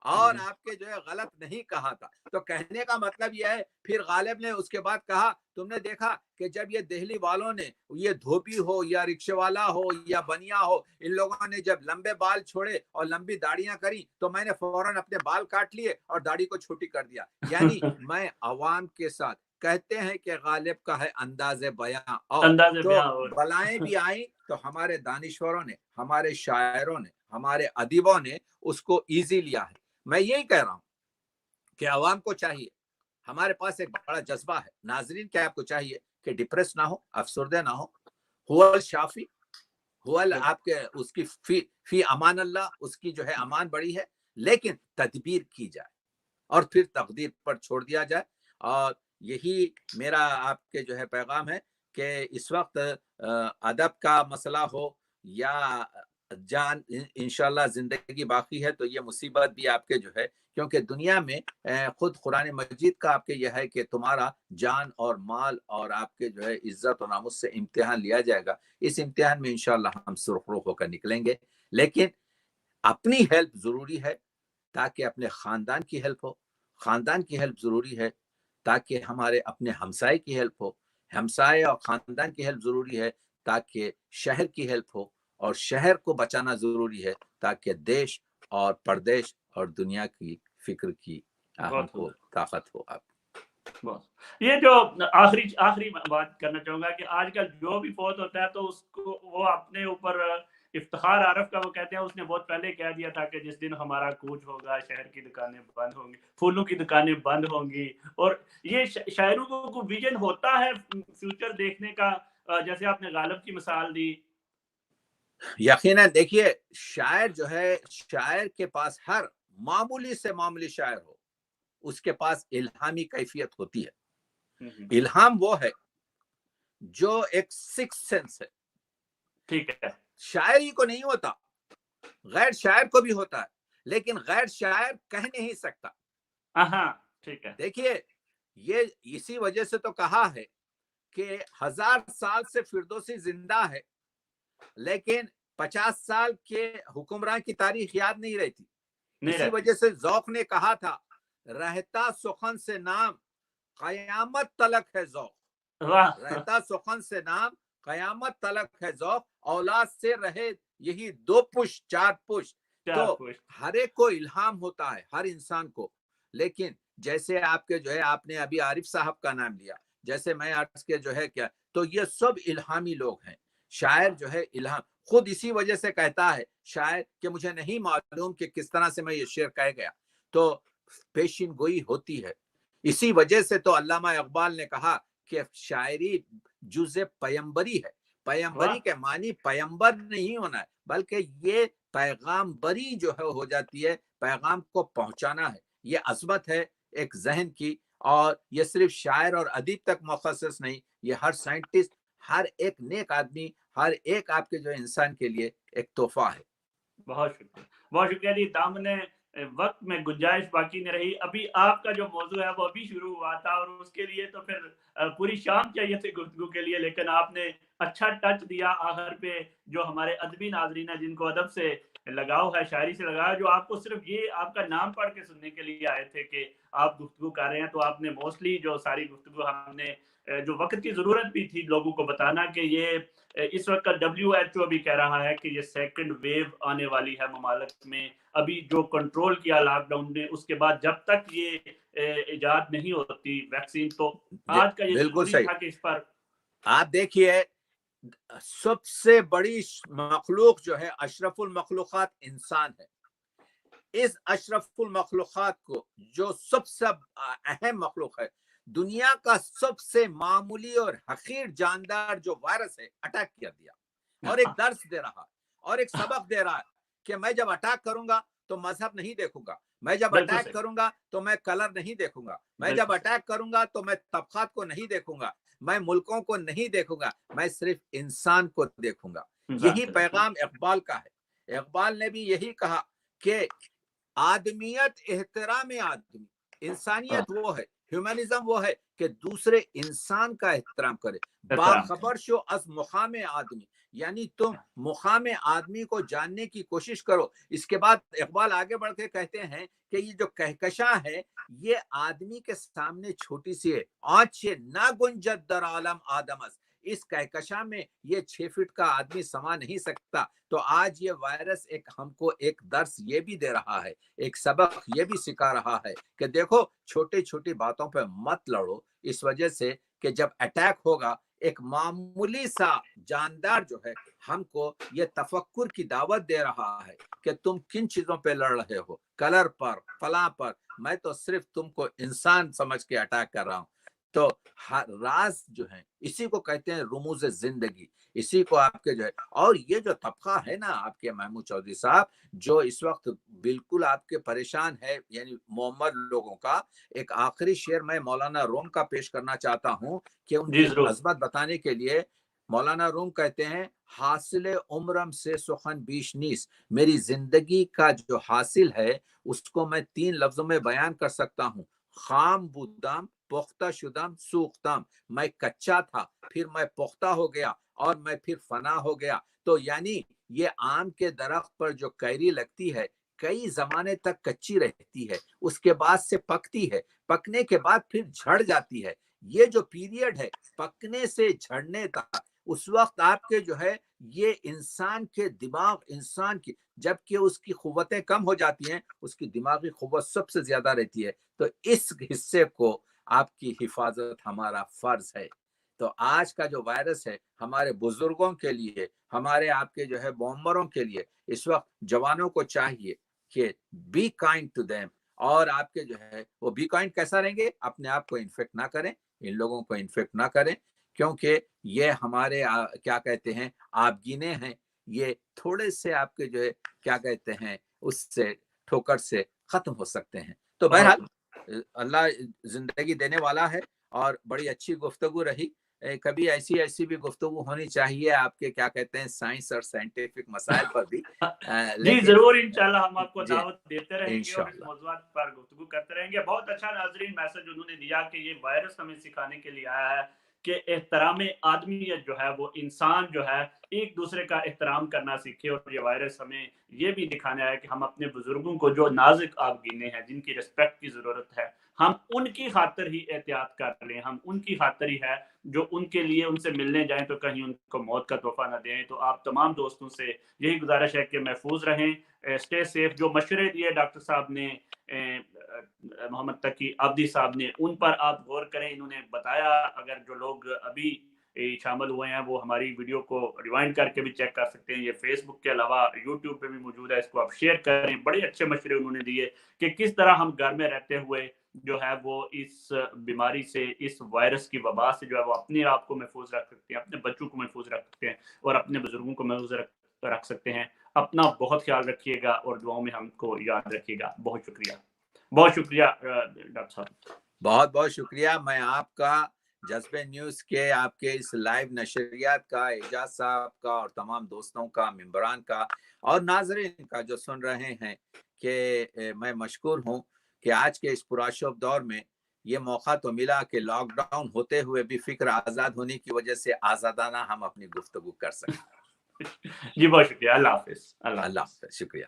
और आपके जो है गलत नहीं कहा था। तो कहने का मतलब यह है, फिर गालिब ने उसके बाद कहा, तुमने देखा कि जब ये दिल्ली वालों ने, ये धोबी हो या रिक्शे वाला हो या बनिया हो, इन लोगों ने जब लंबे बाल छोड़े और लंबी दाढ़ियां करी तो मैंने फौरन अपने बाल काट लिए और दाढ़ी को छोटी कर दिया। यानी मैं अवाम के साथ, कहते हैं कि गालिब का है अंदाज़े बयां, और अंदाज़े तो बयां और बलाएं भी आई तो हमारे दानिश्वरों ने, हमारे शायरों ने, हमारे अदीबों ने उसको इजी लिया है। मैं यही कह रहा हूं कि अवाम को चाहिए, हमारे पास एक बड़ा जज्बा है। नाजरीन, क्या आपको चाहिए कि डिप्रेस ना हो, अफसरदे ना हो। हुवल शाफी, हुवल आपके उसकी फी अमान अल्लाह, उसकी जो है अमान बड़ी है, लेकिन तदबीर की जाए और फिर तकदीर पर छोड़ दिया जाए। और यही मेरा आपके जो है पैगाम है कि इस वक्त अदब का मसला हो या जान, इंशाल्लाह जिंदगी बाकी है तो ये मुसीबत भी आपके जो है, क्योंकि दुनिया में खुद कुरान मजीद का आपके यह है कि तुम्हारा जान और माल और आपके जो है इज्जत और नामुस से इम्तिहान लिया जाएगा। इस इम्तिहान में इंशाल्लाह हम सुरखरू होकर निकलेंगे, लेकिन अपनी हेल्प जरूरी है ताकि अपने खानदान की हेल्प हो, खानदान की हेल्प जरूरी है ताकि हमारे अपने हमसाए की हेल्प हो, हमसाए और खानदान की हेल्प जरूरी है ताकि शहर की हेल्प हो, और शहर को बचाना जरूरी है ताकि देश और प्रदेश और दुनिया की फिक्र की हमको ताकत हो। आप बस ये जो आखिरी आखिरी बात करना चाहूंगा कि आजकल जो भी फौत होता है तो उसको वो अपने ऊपर इफ्तिखार आरफ का वो कहते हैं, उसने बहुत पहले कह दिया था कि जिस दिन हमारा कूच होगा शहर की दुकानें बंद होंगी, फूलों की दुकानें बंद होंगी। और ये शायरों को विजन होता है फ्यूचर देखने का, जैसे आपने गालिब की मिसाल दी। यकीनन देखिए, शायर जो है, शायर के पास हर मामूली से मामूली शायर हो, उसके पास इल्हामी कैफियत होती है। इल्हाम वो है जो एक सिक्स सेंस है। ठीक है, शायरी को नहीं होता, गैर शायर को भी होता है, लेकिन गैर शायर कह नहीं सकता। हाँ ठीक है। देखिए, ये इसी वजह से तो कहा है कि 1000 साल से फिरदौसी जिंदा है, लेकिन 50 साल के हुक्मरान की तारीख याद नहीं रहती। इसी वजह से ज़ौक़ ने कहा था, रहता सुखन से नाम कयामत तलक है ज़ौक़, रहता सुखन से नाम कयामत तलक है ज़ौक़, औलाद से रहे यही 2 पुश 4 पुश। तो हर एक को इल्हाम होता है, हर इंसान को। लेकिन जैसे आपके जो है, आपने अभी आरिफ साहब का नाम लिया, जैसे मैं अर्ज के जो है क्या, तो ये सब इल्हामी लोग हैं। शायर जो है इल्हाम खुद इसी वजह से कहता है शायर कि मुझे नहीं मालूम कि किस तरह से मैं ये शेर कह गया, तो पेशिन गोई होती है। इसी वजह से तो अल्लामा इकबाल ने कहा कि शायरी जुज़े पैगंबरी है। पैगंबरी के मानी पैगंबर नहीं होना है, बल्कि ये पैगामबरी जो है हो जाती है, पैगाम को पहुंचाना है। ये अजमत है एक जहन की, और ये सिर्फ शायर और अदीब तक मुखस्सस नहीं, ये हर साइंटिस्ट, हर एक नेक आदमी, हर एक आपके जो इंसान के लिए एक तोहफा है। बहुत शुक्रिया जी। दामने वक्त में गुंजाइश बाकी नहीं रही। अभी आपका जो मौजू है वो अभी शुरू हुआ था और उसके लिए तो फिर पूरी शाम चाहिए थी गुफ्तगू के लिए, लेकिन आपने अच्छा टच दिया आखिर पे, जो हमारे अदबी नाजरीन है जिनको अदब से लगाव है, शायरी से लगाव है, जो आपको सिर्फ ये आपका नाम पढ़ के सुनने के लिए आए थे कि आप गुफ्तगू कर रहे हैं, तो आपने मोस्टली जो सारी गुफ्तगू हमने जो वक्त की जरूरत भी थी लोगों को बताना कि ये इस वक्त WHO भी कह रहा है कि ये सेकंड वेव आने वाली है ममालिक में, अभी जो कंट्रोल किया लॉकडाउन ने, उसके बाद जब तक ये इजाद नहीं होती वैक्सीन, तो आज का ये बिल्कुल जरूरी सही। था कि इस पर आप देखिए, सबसे बड़ी मखलूक जो है अशरफुल मखलूकात इंसान है। इस अशरफुल मखलूकात को, जो सबसे अहम मखलूक है, दुनिया का सबसे मामूली और हकीर जानदार जो वायरस है, अटैक कर दिया और एक दर्स दे रहा है और एक सबक दे रहा है कि मैं जब अटैक करूंगा तो मजहब नहीं देखूंगा, मैं जब बिल्कुल अटैक सही, करूंगा तो मैं कलर नहीं देखूंगा, मैं जब बिल्कुल सही। अटैक करूंगा तो मैं तबकात को नहीं देखूंगा, मैं मुल्कों को नहीं देखूंगा, मैं सिर्फ इंसान को देखूंगा। इंसान यही को देखना। पैगाम इकबाल का है। इकबाल ने भी यही कहा कि आदमियत एहतराम आदमी, हाँ, इंसानियत वो है, ह्यूमनिज्म वो है कि दूसरे इंसान का एहतराम करे। एहतराम बाखबर शो अज मुकाम आदमी, यानी तुम मुकाम आदमी को जानने की कोशिश करो। इसके बाद इकबाल आगे बढ़ के कहते हैं कि ये जो कहकशा है, ये आदमी के सामने छोटी सी है, आँच ना गुंजत दर आलम आदमस, इस कहकशा में ये 6 फीट का आदमी समा नहीं सकता। तो आज ये वायरस एक हमको एक दर्स ये भी दे रहा है, एक सबक ये भी सिखा रहा है कि देखो, छोटी छोटी बातों पे मत लड़ो, इस वजह से कि जब अटैक होगा, एक मामूली सा जानदार जो है हमको ये तफक्कुर की दावत दे रहा है कि तुम किन चीजों पे लड़ रहे हो, कलर पर, फला पर, मैं तो सिर्फ तुमको इंसान समझ के अटैक कर रहा हूं। तो राज जो है, इसी को कहते हैं रुमूज जिंदगी, इसी को आपके जो है, और ये जो तबका है ना आपके महमूद चौधरी साहब, जो इस वक्त बिल्कुल आपके परेशान है, यानी मोहम्मद लोगों का, एक आखिरी शेर मैं मौलाना रूम का पेश करना चाहता हूं कि जी उनकी जरूर। अजमत बताने के लिए। मौलाना रूम कहते हैं, हासिल उम्रम से सुखन बीश नीस, मेरी जिंदगी का जो हासिल है उसको मैं 3 लफ्जों में बयान कर सकता हूँ। खाम बुदाम, पुख्ता शुदम, सूख्तम, मैं कच्चा था, फिर मैं पुख्ता हो गया और मैं फिर फना हो गया। तो यानी ये आम के दरख्त पर जो कैरी लगती है, कई जमाने तक कच्ची रहती है, उसके बाद से पकती है, पकने के बाद फिर झड़ जाती है। ये जो पीरियड है पकने से झड़ने तक, उस वक्त आपके जो है ये इंसान के दिमाग, इंसान की जबकि उसकी कुव्वतें कम हो जाती हैं, उसकी दिमागी कुव्वत सबसे ज्यादा रहती है। तो इस हिस्से को आपकी हिफाजत हमारा फर्ज है। तो आज का जो वायरस है, हमारे बुजुर्गों के लिए, हमारे आपके जो है बॉम्बरों के लिए, इस वक्त जवानों को चाहिए कि बी काइंड टू देम, और आपके जो है वो बी काइंड कैसा रहेंगे, अपने आप को इन्फेक्ट ना करें, इन लोगों को इन्फेक्ट ना करें, क्योंकि ये हमारे क्या कहते हैं आपगीने हैं, ये थोड़े से आपके जो है क्या कहते हैं उससे, ठोकर से खत्म हो सकते हैं। तो बहुत बहरहाल अल्लाह जिंदगी देने वाला है, और बड़ी अच्छी गुफ्तगू रही। कभी ऐसी ऐसी भी गुफ्तगू होनी चाहिए आपके क्या कहते हैं साइंस और साइंटिफिक मसाइल पर भी। जी लेकिन जरूर, इंशाल्लाह हम आपको जी, दावत देते रहेंगे और इस इंशाल्लाह। मौजूद पर गुफ्तगू करते रहेंगे। बहुत अच्छा नाजरीन मैसेज उन्होंने दिया कि ये वायरस हमें सिखाने के लिए आया है कि एहतराम आदमियत जो है, वो इंसान जो है एक दूसरे का एहतराम करना सीखे, और ये वायरस हमें ये भी दिखाने आया कि हम अपने बुजुर्गों को जो नाजुक आपगिने हैं, जिनकी रिस्पेक्ट की जरूरत है, हम उनकी खातर ही एहतियात कर लें, हम उनकी खातर ही है जो उनके लिए उनसे मिलने जाएं तो कहीं उनको मौत का तोहफा ना दें। तो आप तमाम दोस्तों से यही गुजारिश है कि महफूज रहें, स्टे सेफ। जो मशवरे दिए डॉक्टर साहब ने, मोहम्मद तकी अब्दी साहब ने, उन पर आप गौर करें, इन्होंने बताया। अगर जो लोग अभी शामिल हुए हैं वो हमारी वीडियो को रिवाइंड करके भी चेक कर सकते हैं, ये फेसबुक के अलावा यूट्यूब पे भी मौजूद है, इसको आप शेयर करें। बड़े अच्छे मशवरे उन्होंने दिए कि किस तरह हम घर में रहते हुए जो है वो इस बीमारी से, इस वायरस की वबा से जो है वो अपने आप को महफूज रख सकते हैं, अपने बच्चों को महफूज रख सकते हैं, और अपने बुजुर्गों को महफूज रख सकते हैं। अपना बहुत ख्याल रखिएगा और दुआओं में हमको याद रखिएगा। बहुत शुक्रिया, बहुत शुक्रिया डॉक्टर साहब। बहुत बहुत शुक्रिया। मैं आपका, जज्बे न्यूज के आपके इस लाइव नशरियात का, एजाज साहब का और तमाम दोस्तों का, मेंबरान का और नाजरीन का जो सुन रहे हैं, कि मैं मशकूर हूँ कि आज के इस पुराशोभ दौर में ये मौका तो मिला कि लॉकडाउन होते हुए भी फिक्र आजाद होने की वजह से आजादाना हम अपनी गुफ्तगू कर सकें। जी बहुत शुक्रिया। अल्लाह हाफिज। अल्लाह हाफिज, शुक्रिया।